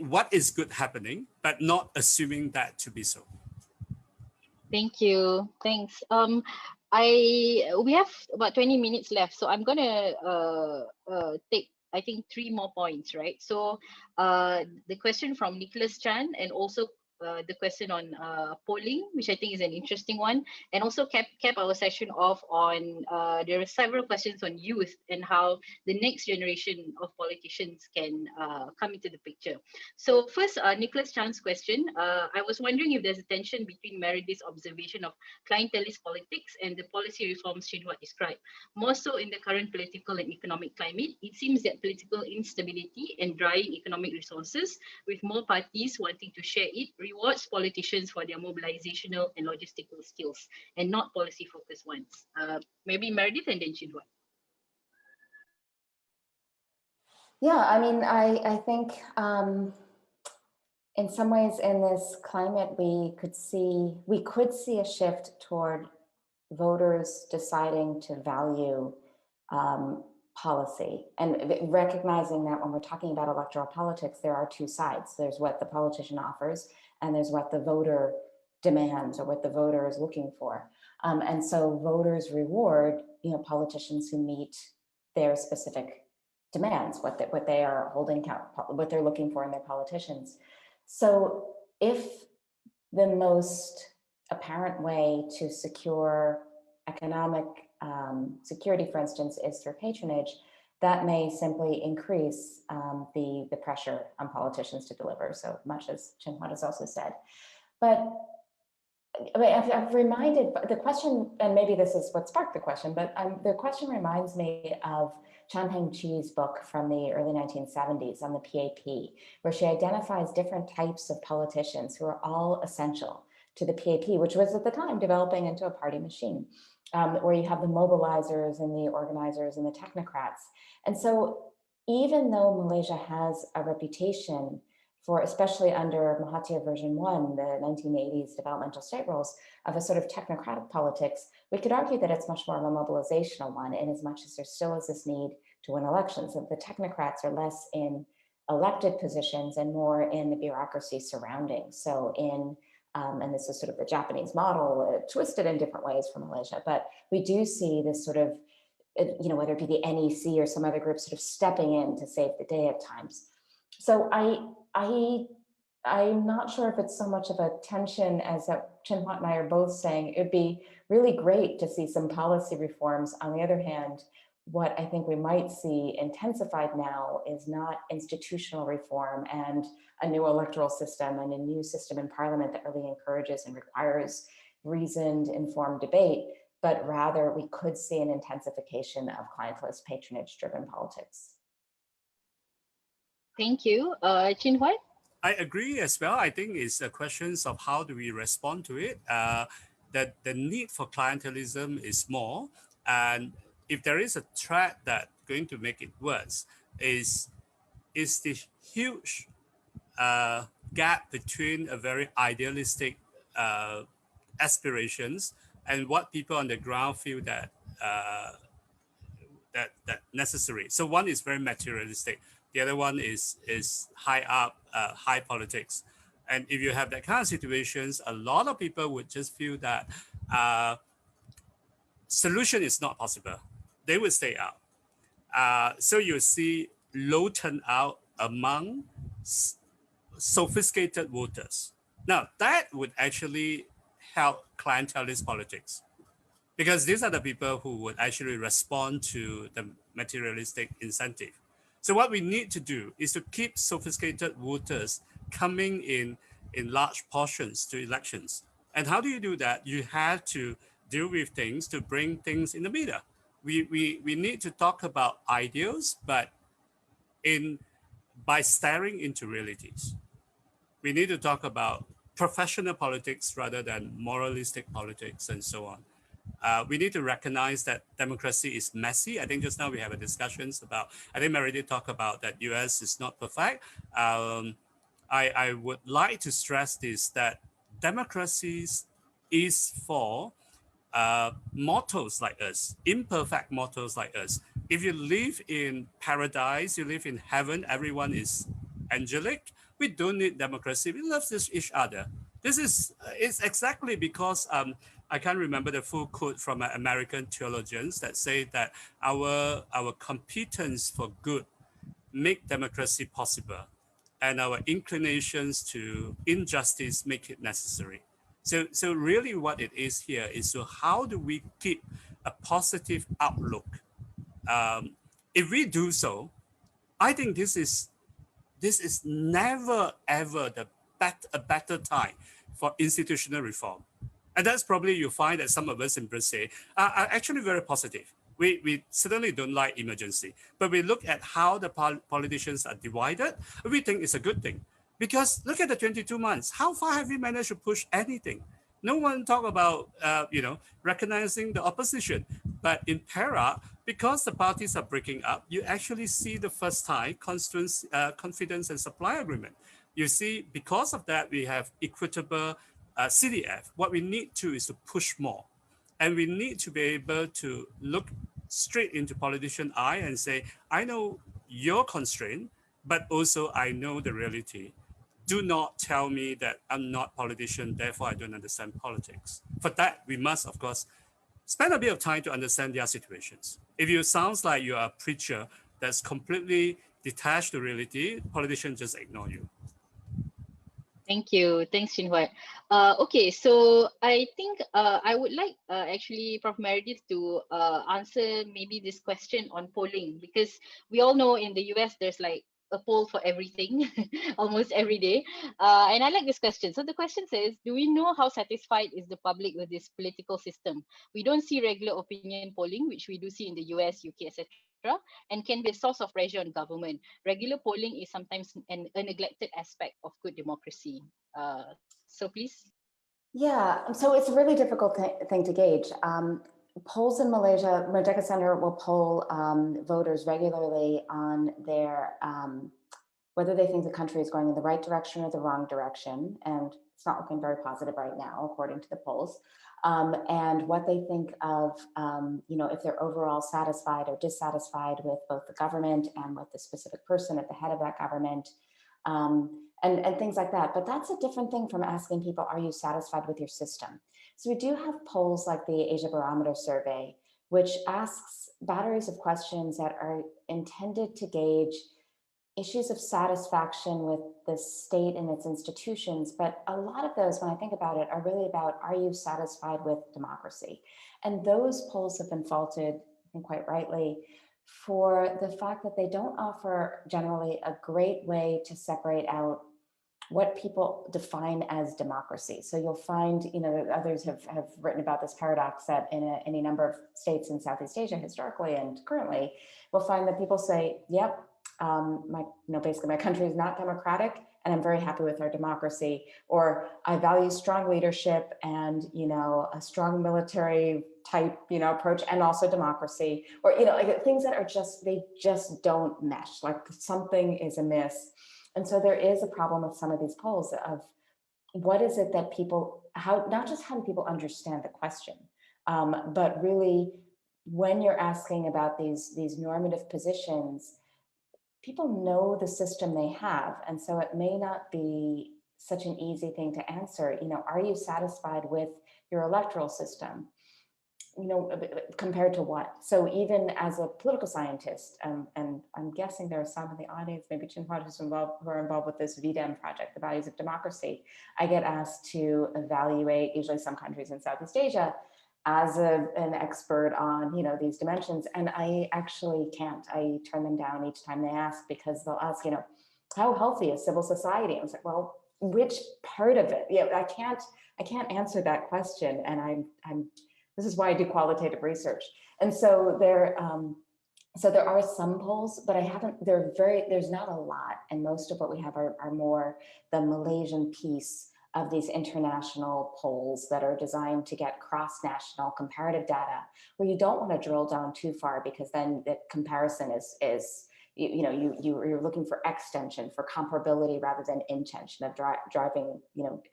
what is good happening, but not assuming that to be so. Thank you. Thanks. We have about 20 minutes left, so I'm gonna take, I think, 3 more points, right? So the question from Nicholas Chan, and also the question on polling, which I think is an interesting one, and also cap our session off on there are several questions on youth and how the next generation of politicians can come into the picture. So first, Nicholas Chan's question, I was wondering if there's a tension between Meredith's observation of clientelist politics and the policy reforms Huat described. More so in the current political and economic climate, it seems that political instability and drying economic resources, with more parties wanting to share it, rewards politicians for their mobilizational and logistical skills, and not policy-focused ones. Maybe Meredith and then Huat. Yeah, I mean, I think in some ways in this climate, we could see a shift toward voters deciding to value policy, and recognizing that when we're talking about electoral politics, there are two sides. There's what the politician offers, and there's what the voter demands, or what the voter is looking for. And so voters reward, politicians who meet their specific demands, what they are holding count, what they're looking for in their politicians. So if the most apparent way to secure economic security, for instance, is through patronage, that may simply increase the pressure on politicians to deliver, so much as Huat has also said. But I've reminded the question, and maybe this is what sparked the question, but the question reminds me of Chan Heng-chi's book from the early 1970s on the PAP, where she identifies different types of politicians who are all essential to the PAP, which was at the time developing into a party machine, where you have the mobilizers and the organizers and the technocrats. And so even though Malaysia has a reputation for, especially under Mahathir version 1, the 1980s developmental state rules, of a sort of technocratic politics, we could argue that it's much more of a mobilizational one, in as much as there still is this need to win elections. And the technocrats are less in elected positions and more in the bureaucracy surrounding. So and this is sort of the Japanese model, twisted in different ways from Malaysia, but we do see this sort of, whether it be the NEC or some other group sort of stepping in to save the day at times. So I'm not sure if it's so much of a tension as that Huat and I are both saying. It'd be really great to see some policy reforms. On the other hand, what I think we might see intensified now is not institutional reform and a new electoral system and a new system in parliament that really encourages and requires reasoned, informed debate, but rather we could see an intensification of clientelist patronage-driven politics. Thank you. Huat? I agree as well. I think it's a question of how do we respond to it. That the need for clientelism is more, and if there is a threat that going to make it worse, is the huge gap between a very idealistic uh, aspirations and what people on the ground feel that uh, that necessary. So one is very materialistic. The other one is high up, high politics. And if you have that kind of situations, a lot of people would just feel that solution is not possible. They would stay out. So you see low turnout among sophisticated voters. Now that would actually help clientelist politics, because these are the people who would actually respond to the materialistic incentive. So what we need to do is to keep sophisticated voters coming in large portions to elections. And how do you do that? You have to deal with things to bring things in the middle. We need to talk about ideals, but in by staring into realities. We need to talk about professional politics rather than moralistic politics and so on. We need to recognize that democracy is messy. I think just now we have a discussions about, I think Meredith talked about that US is not perfect. I would like to stress this, that democracies is for mortals like us, imperfect mortals like us. If you live in paradise, you live in heaven, everyone is angelic. We don't need democracy. We love each other. This is it's exactly because I can't remember the full quote from American theologians that say that our competence for good make democracy possible, and our inclinations to injustice make it necessary. So really what it is here is, so how do we keep a positive outlook? If we do so, I think this is never ever a better time for institutional reform. And that's probably you find that some of us in Brazil are actually very positive. We certainly don't like emergency, but we look at how the politicians are divided. We think it's a good thing, because look at the 22 months. How far have we managed to push anything? No one talk about recognizing the opposition. But in Para, because the parties are breaking up, you actually see the first time confidence and supply agreement. You see, because of that, we have equitable CDF. What we need to is to push more. And we need to be able to look straight into politician eye and say, I know your constraint, but also I know the reality. Do not tell me that I'm not politician, therefore I don't understand politics. For that, we must, of course, spend a bit of time to understand their situations. If you sounds like you are a preacher that's completely detached to reality, politicians just ignore you. Thank you. Thanks, Huat. Okay, so I think I would like actually Prof. Meredith to answer maybe this question on polling, because we all know in the US there's like a poll for everything almost every day. And I like this question. So the question says, do we know how satisfied is the public with this political system? We don't see regular opinion polling, which we do see in the US, UK, etc., and can be a source of pressure on government. Regular polling is sometimes a neglected aspect of good democracy. So please. Yeah, so it's a really difficult thing to gauge. Polls in Malaysia, Merdeka Center will poll voters regularly on their whether they think the country is going in the right direction or the wrong direction, and it's not looking very positive right now, according to the polls. And what they think of, if they're overall satisfied or dissatisfied with both the government and with the specific person at the head of that government, and things like that. But that's a different thing from asking people, are you satisfied with your system? So we do have polls like the Asia Barometer survey, which asks batteries of questions that are intended to gauge issues of satisfaction with the state and its institutions. But a lot of those, when I think about it, are really about, are you satisfied with democracy? And those polls have been faulted, I think quite rightly, for the fact that they don't offer generally a great way to separate out what people define as democracy. So you'll find, others have written about this paradox that in any number of states in Southeast Asia, historically and currently, we'll find that people say, yep, basically my country is not democratic, and I'm very happy with our democracy, or I value strong leadership and, you know, a strong military type, you know, approach, and also democracy, or, you know, like things that are just, they just don't mesh, like something is amiss. And so there is a problem with some of these polls of what is it that people, how, not just how do people understand the question, but really when you're asking about these normative positions, people know the system they have. And so it may not be such an easy thing to answer. You know, are you satisfied with your electoral system? You know, compared to what? So even as a political scientist, and I'm guessing there are some in the audience, maybe Huat, who are involved with this VDEM project, the Values of Democracy. I get asked to evaluate usually some countries in Southeast Asia as an expert on, you know, these dimensions. And I actually can't. I turn them down each time they ask, because they'll ask, you know, how healthy is civil society? I was like, well, which part of it? Yeah, I can't answer that question. And this is why I do qualitative research. And so there are some polls, but there's not a lot. And most of what we have are more the Malaysian piece of these international polls that are designed to get cross-national comparative data, where you don't want to drill down too far, because then the comparison is you're looking for extension, for comparability rather than intention, of driving, you know,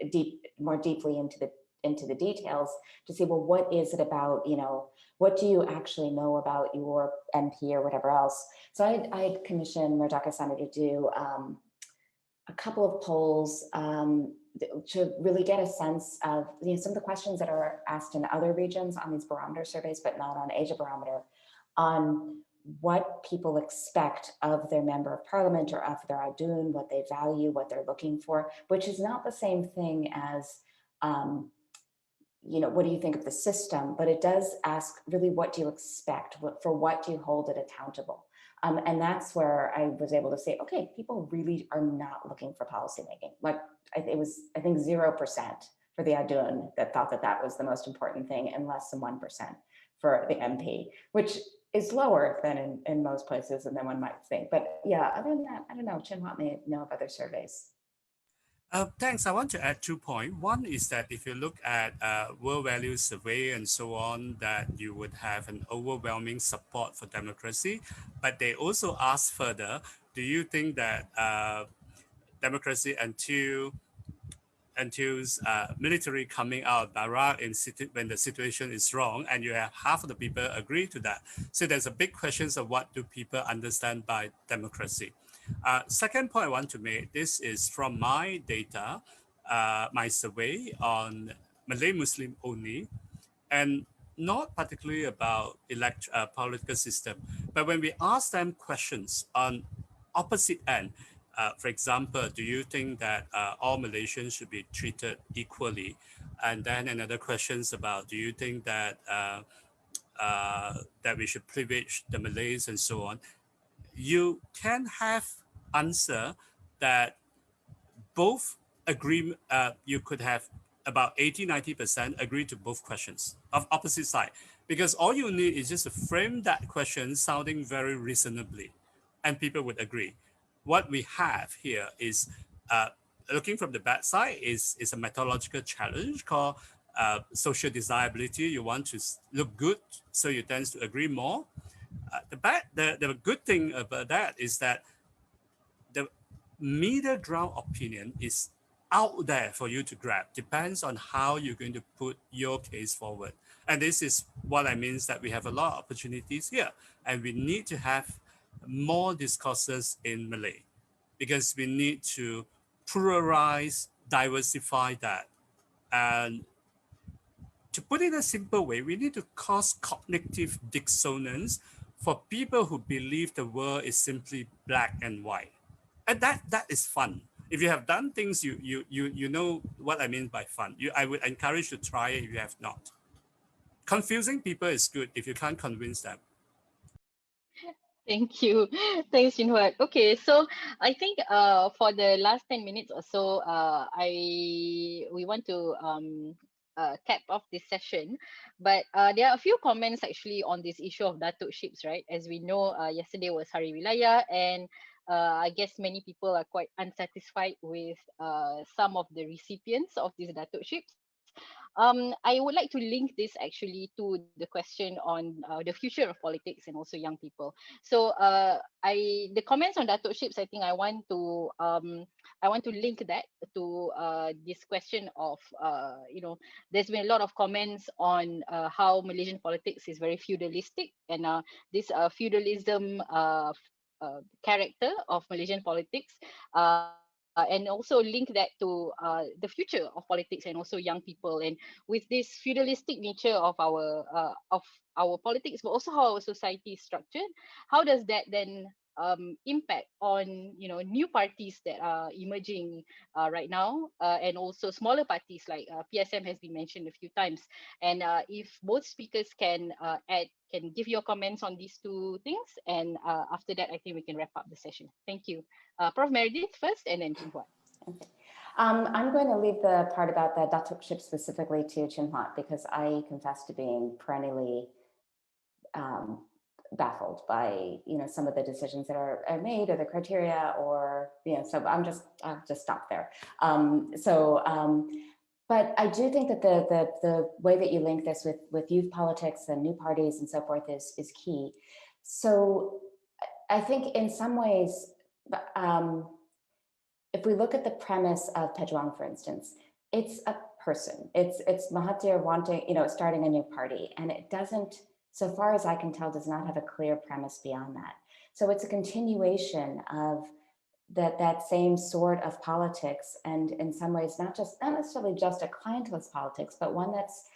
more deeply into the details to see, well, what is it about, you know, what do you actually know about your MP or whatever else? So I commissioned Merdaka-san to do a couple of polls to really get a sense of, you know, some of the questions that are asked in other regions on these barometer surveys, but not on Asia Barometer, on what people expect of their member of parliament or of their adun, what they value, what they're looking for, which is not the same thing as, you know, what do you think of the system? But it does ask really, what do you expect? For what do you hold it accountable? And that's where I was able to say, okay, people really are not looking for policymaking. Like it was, I think 0% for the adun that thought that that was the most important thing, and less than 1% for the MP, which is lower than in most places and than one might think. But yeah, other than that, I don't know, Huat may know of other surveys. Thanks. I want to add 2 points. One is that if you look at World Values Survey and so on, that you would have an overwhelming support for democracy. But they also ask further, do you think that democracy until military coming out, Barak, when the situation is wrong, and you have half of the people agree to that. So there's a big question of what do people understand by democracy. Second point I want to make, this is from my data, my survey on Malay Muslim only, and not particularly about political system, but when we ask them questions on opposite end, for example, do you think that all Malaysians should be treated equally? And then another question is about, do you think that that we should privilege the Malays and so on? You can have answer that both agree, you could have about 80-90% agree to both questions of opposite side, because all you need is just to frame that question sounding very reasonably, and people would agree. What we have here is looking from the bad side is a methodological challenge called social desirability. You want to look good, so you tend to agree more. The good thing about that is that the middle ground opinion is out there for you to grab. Depends on how you're going to put your case forward. And this is what I mean, is that we have a lot of opportunities here, and we need to have more discourses in Malay, because we need to pluralize, diversify that. And to put it in a simple way, we need to cause cognitive dissonance for people who believe the world is simply black and white. And that is fun. If you have done things, you know what I mean by fun. I would encourage you to try it if you have not. Confusing people is good if you can't convince them. Thank you. Thanks, Huat. Okay, so I think for the last 10 minutes or so, we want to cap off this session, but there are a few comments actually on this issue of dattokships, right? As we know, yesterday was Hari Wilayah, and I guess many people are quite unsatisfied with some of the recipients of these dattokships. I would like to link this actually to the question on the future of politics and also young people. So the comments on dattokships, I think I want to link that to this question of there's been a lot of comments on how Malaysian politics is very feudalistic, and this feudalism character of Malaysian politics, and also link that to the future of politics and also young people. And with this feudalistic nature of our politics, but also how our society is structured, how does that then impact on new parties that are emerging right now, and also smaller parties like PSM has been mentioned a few times. And if both speakers can give your comments on these two things, and after that I think we can wrap up the session. Thank you. Prof. Meredith first, and then Chin Huat. Okay. I'm going to leave the part about the datukship specifically to Chin Huat, because I confess to being perennially baffled by some of the decisions that are made, or the criteria, or so I'll just stop there. But I do think that the way that you link this with youth politics and new parties and so forth is key. So I think in some ways, if we look at the premise of Pejuang, for instance, it's a person. It's Mahathir wanting, starting a new party, and it doesn't, so far as I can tell, does not have a clear premise beyond that. So it's a continuation of that same sort of politics, and in some ways not necessarily just a clientelist politics, but one that's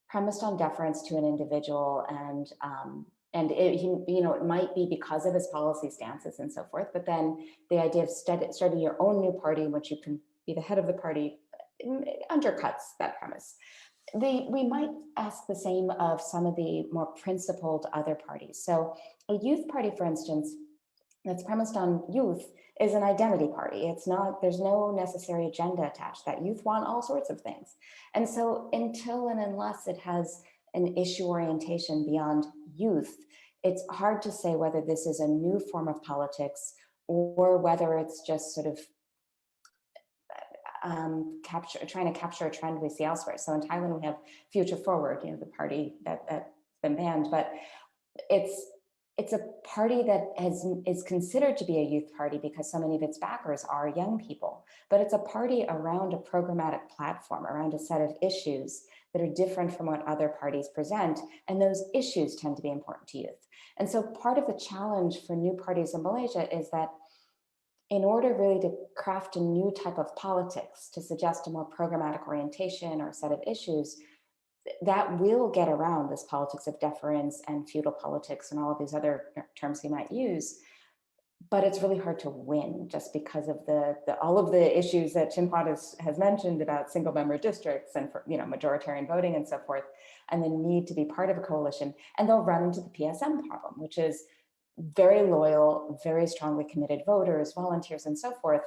premised on deference to an individual, and it might be because of his policy stances and so forth. But then the idea of starting your own new party in which you can be the head of the party undercuts that premise. We might ask the same of some of the more principled other parties. So a youth party, for instance, that's premised on youth is an identity party. It's not, there's no necessary agenda attached. That youth want all sorts of things. And so until and unless it has an issue orientation beyond youth, it's hard to say whether this is a new form of politics or whether it's just sort of trying to capture a trend we see elsewhere. So in Thailand, we have Future Forward, the party that's been banned, but it's a party that is considered to be a youth party because so many of its backers are young people, but it's a party around a programmatic platform, around a set of issues that are different from what other parties present, and those issues tend to be important to youth. And so part of the challenge for new parties in Malaysia is that in order really to craft a new type of politics, to suggest a more programmatic orientation or a set of issues, that will get around this politics of deference and feudal politics and all of these other terms we might use. But it's really hard to win just because of all of the issues that Chin Huat has mentioned about single member districts and for majoritarian voting and so forth, and the need to be part of a coalition. And they'll run into the PSM problem, which is very loyal, very strongly committed voters, volunteers, and so forth,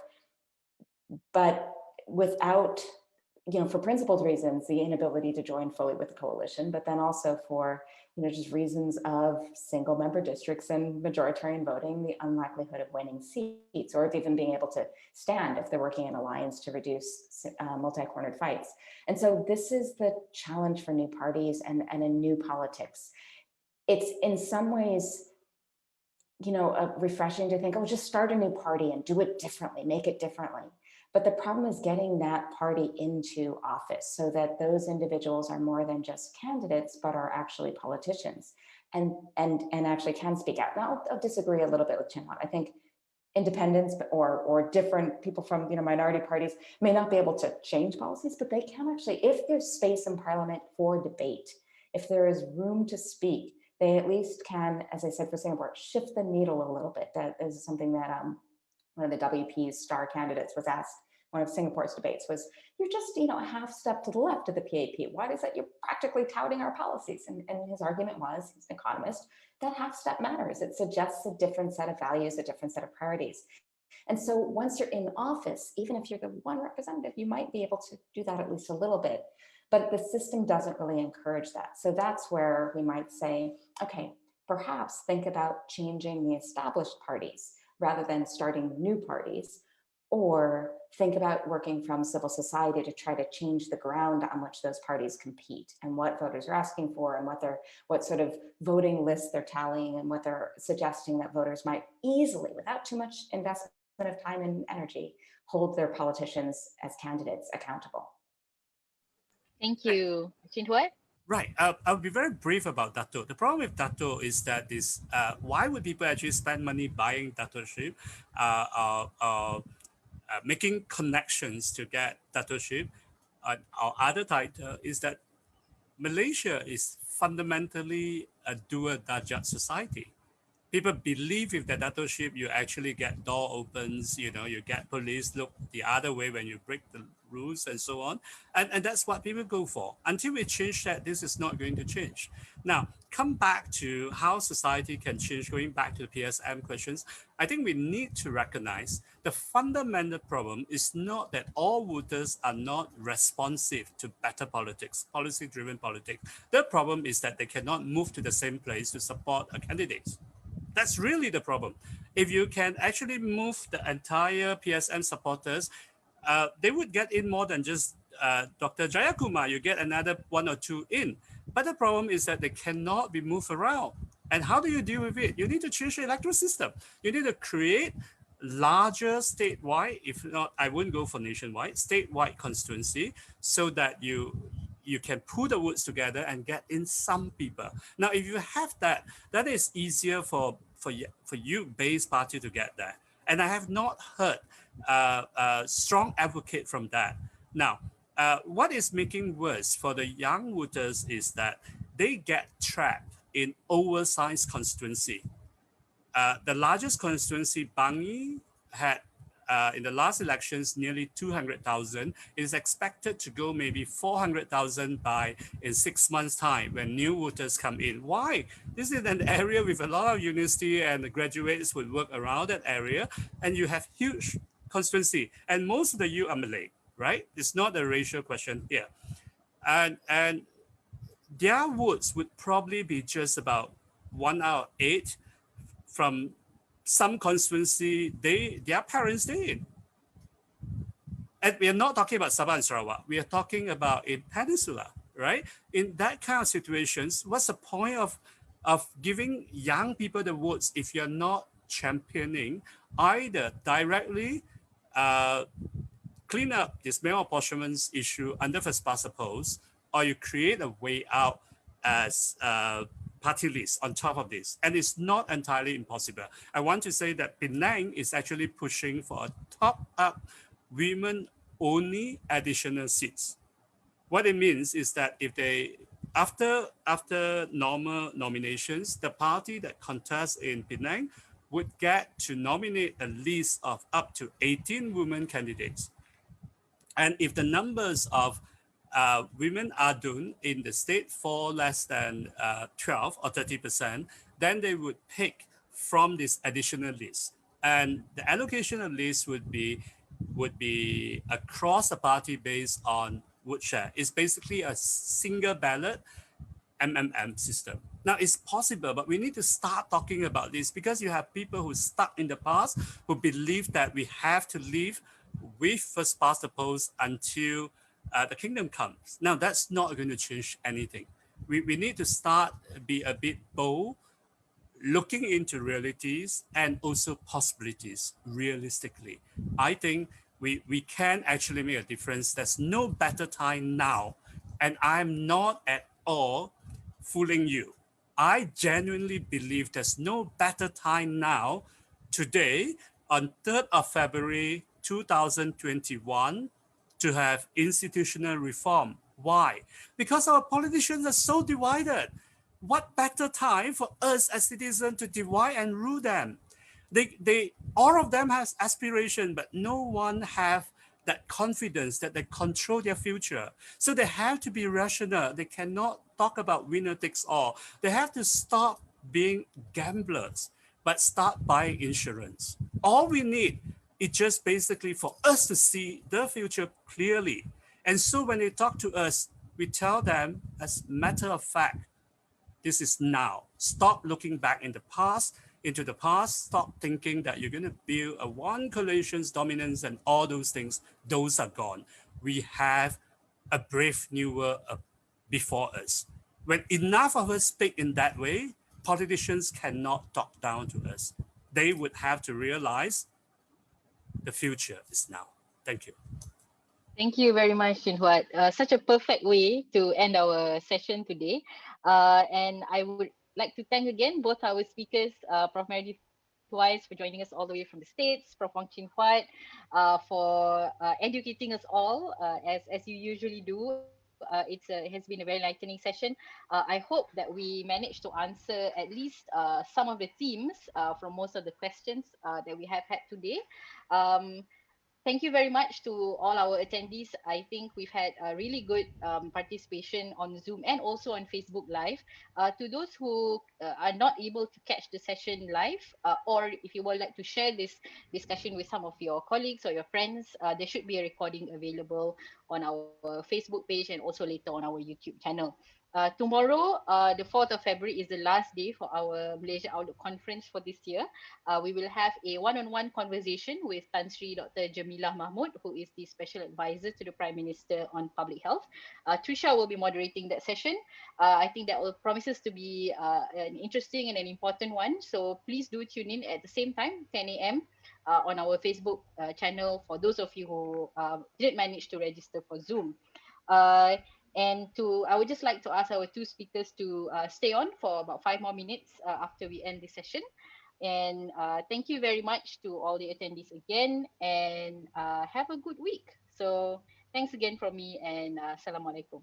but without, for principled reasons, the inability to join fully with the coalition, but then also for, just reasons of single member districts and majoritarian voting, the unlikelihood of winning seats, or of even being able to stand if they're working in alliance to reduce multi-cornered fights. And so this is the challenge for new parties and a new politics. It's in some ways, refreshing to think, oh, just start a new party and do it differently, make it differently. But the problem is getting that party into office so that those individuals are more than just candidates, but are actually politicians and actually can speak out. Now, I'll disagree a little bit with Chin Huat. I think independents or different people from minority parties may not be able to change policies, but they can actually, if there's space in Parliament for debate, if there is room to speak, they at least can, as I said for Singapore, shift the needle a little bit. That is something that one of the WP's star candidates was asked. One of Singapore's debates was, you're just a half step to the left of the PAP. Why is that you're practically touting our policies? And his argument was, he's an economist, that half step matters. It suggests a different set of values, a different set of priorities. And so once you're in office, even if you're the one representative, you might be able to do that at least a little bit. but the system doesn't really encourage that. So that's where we might say, okay, perhaps think about changing the established parties rather than starting new parties, or think about working from civil society to try to change the ground on which those parties compete and what voters are asking for and what sort of voting lists they're tallying and what they're suggesting that voters might easily, without too much investment of time and energy, hold their politicians as candidates accountable. Thank you. Huat? Right. I'll be very brief about Dato. The problem with Dato is that why would people actually spend money buying Datoship making connections to get Datoship? Our other title is that Malaysia is fundamentally a dual darjat society. People believe with the datorship, you actually get door opens, you get police look the other way when you break the rules and so on. And that's what people go for. Until we change that, this is not going to change. Now, come back to how society can change, going back to the PSM questions. I think we need to recognize the fundamental problem is not that all voters are not responsive to better politics, policy-driven politics. The problem is that they cannot move to the same place to support a candidate. That's really the problem. If you can actually move the entire PSM supporters, they would get in more than just Dr. Jayakumar. You get another one or two in. But the problem is that they cannot be moved around. And how do you deal with it? You need to change the electoral system. You need to create larger statewide, if not, I wouldn't go for nationwide, statewide constituency, so that you can pull the votes together and get in some people. Now, if you have that, that is easier for you base party to get that. And I have not heard a strong advocate from that. Now, what is making worse for the young voters is that they get trapped in oversized constituency. The largest constituency, Bangi, had in the last elections, nearly 200,000. It is expected to go maybe 400,000 in 6 months' time when new voters come in. Why? This is an area with a lot of university and the graduates would work around that area, and you have huge constituency. And most of the youth are Malay, right? It's not a racial question here. And their votes would probably be just about 1 out of 8 from some constituency, their parents stay in. And we are not talking about Sabah and Sarawak. We are talking about in Peninsula, right? In that kind of situations, what's the point of giving young people the votes if you're not championing either directly clean up this male apportionments issue under first past the post, or you create a way out as party list on top of this, and it's not entirely impossible. I want to say that Penang is actually pushing for a top-up women-only additional seats. What it means is that if they, after normal nominations, the party that contests in Penang would get to nominate a list of up to 18 women candidates. And if the numbers of women are done in the state for less than 12 or 30%, then they would pick from this additional list. And the allocation of list would be across the party based on vote share. It's basically a single ballot MMM system. Now it's possible, but we need to start talking about this because you have people who stuck in the past who believe that we have to live with first past the post until the kingdom comes. Now that's not going to change anything. We need to start be a bit bold, looking into realities and also possibilities realistically. I think we can actually make a difference. There's no better time now. And I'm not at all fooling you. I genuinely believe there's no better time now, today, on 3rd of February, 2021, to have institutional reform. Why? Because our politicians are so divided. What better time for us as citizens to divide and rule them? They all of them has aspiration, but no one have that confidence that they control their future. So they have to be rational. They cannot talk about winner takes all. They have to stop being gamblers, but start buying insurance. All we need is just basically for us to see the future clearly. And so when they talk to us, we tell them, as matter of fact, this is now. Stop looking back into the past. Stop thinking that you're going to build a one coalition's dominance and all those things. Those are gone. We have a brave new world before us. When enough of us speak in that way, politicians cannot talk down to us. They would have to realize the future is now. Thank you. Thank you very much, Huat. Such a perfect way to end our session today. And I would like to thank again both our speakers, Prof. Meredith Weiss for joining us all the way from the States, Prof. Wong Huat for educating us all as you usually do. It has been a very enlightening session. I hope that we managed to answer at least some of the themes from most of the questions that we have had today. Thank you very much to all our attendees. I think we've had a really good participation on Zoom and also on Facebook Live. To those who are not able to catch the session live, or if you would like to share this discussion with some of your colleagues or your friends, there should be a recording available on our Facebook page and also later on our YouTube channel. Tomorrow, the 4th of February, is the last day for our Malaysia Outlook conference for this year. We will have a one-on-one conversation with Tan Sri Dr. Jamilah Mahmud, who is the Special Advisor to the Prime Minister on Public Health. Trisha will be moderating that session. I think that will promises to be an interesting and an important one. So please do tune in at the same time, 10 a.m. On our Facebook channel for those of you who didn't manage to register for Zoom. I would just like to ask our two speakers to stay on for about 5 more minutes after we end this session. And thank you very much to all the attendees again, and have a good week. So thanks again from me, and Assalamualaikum.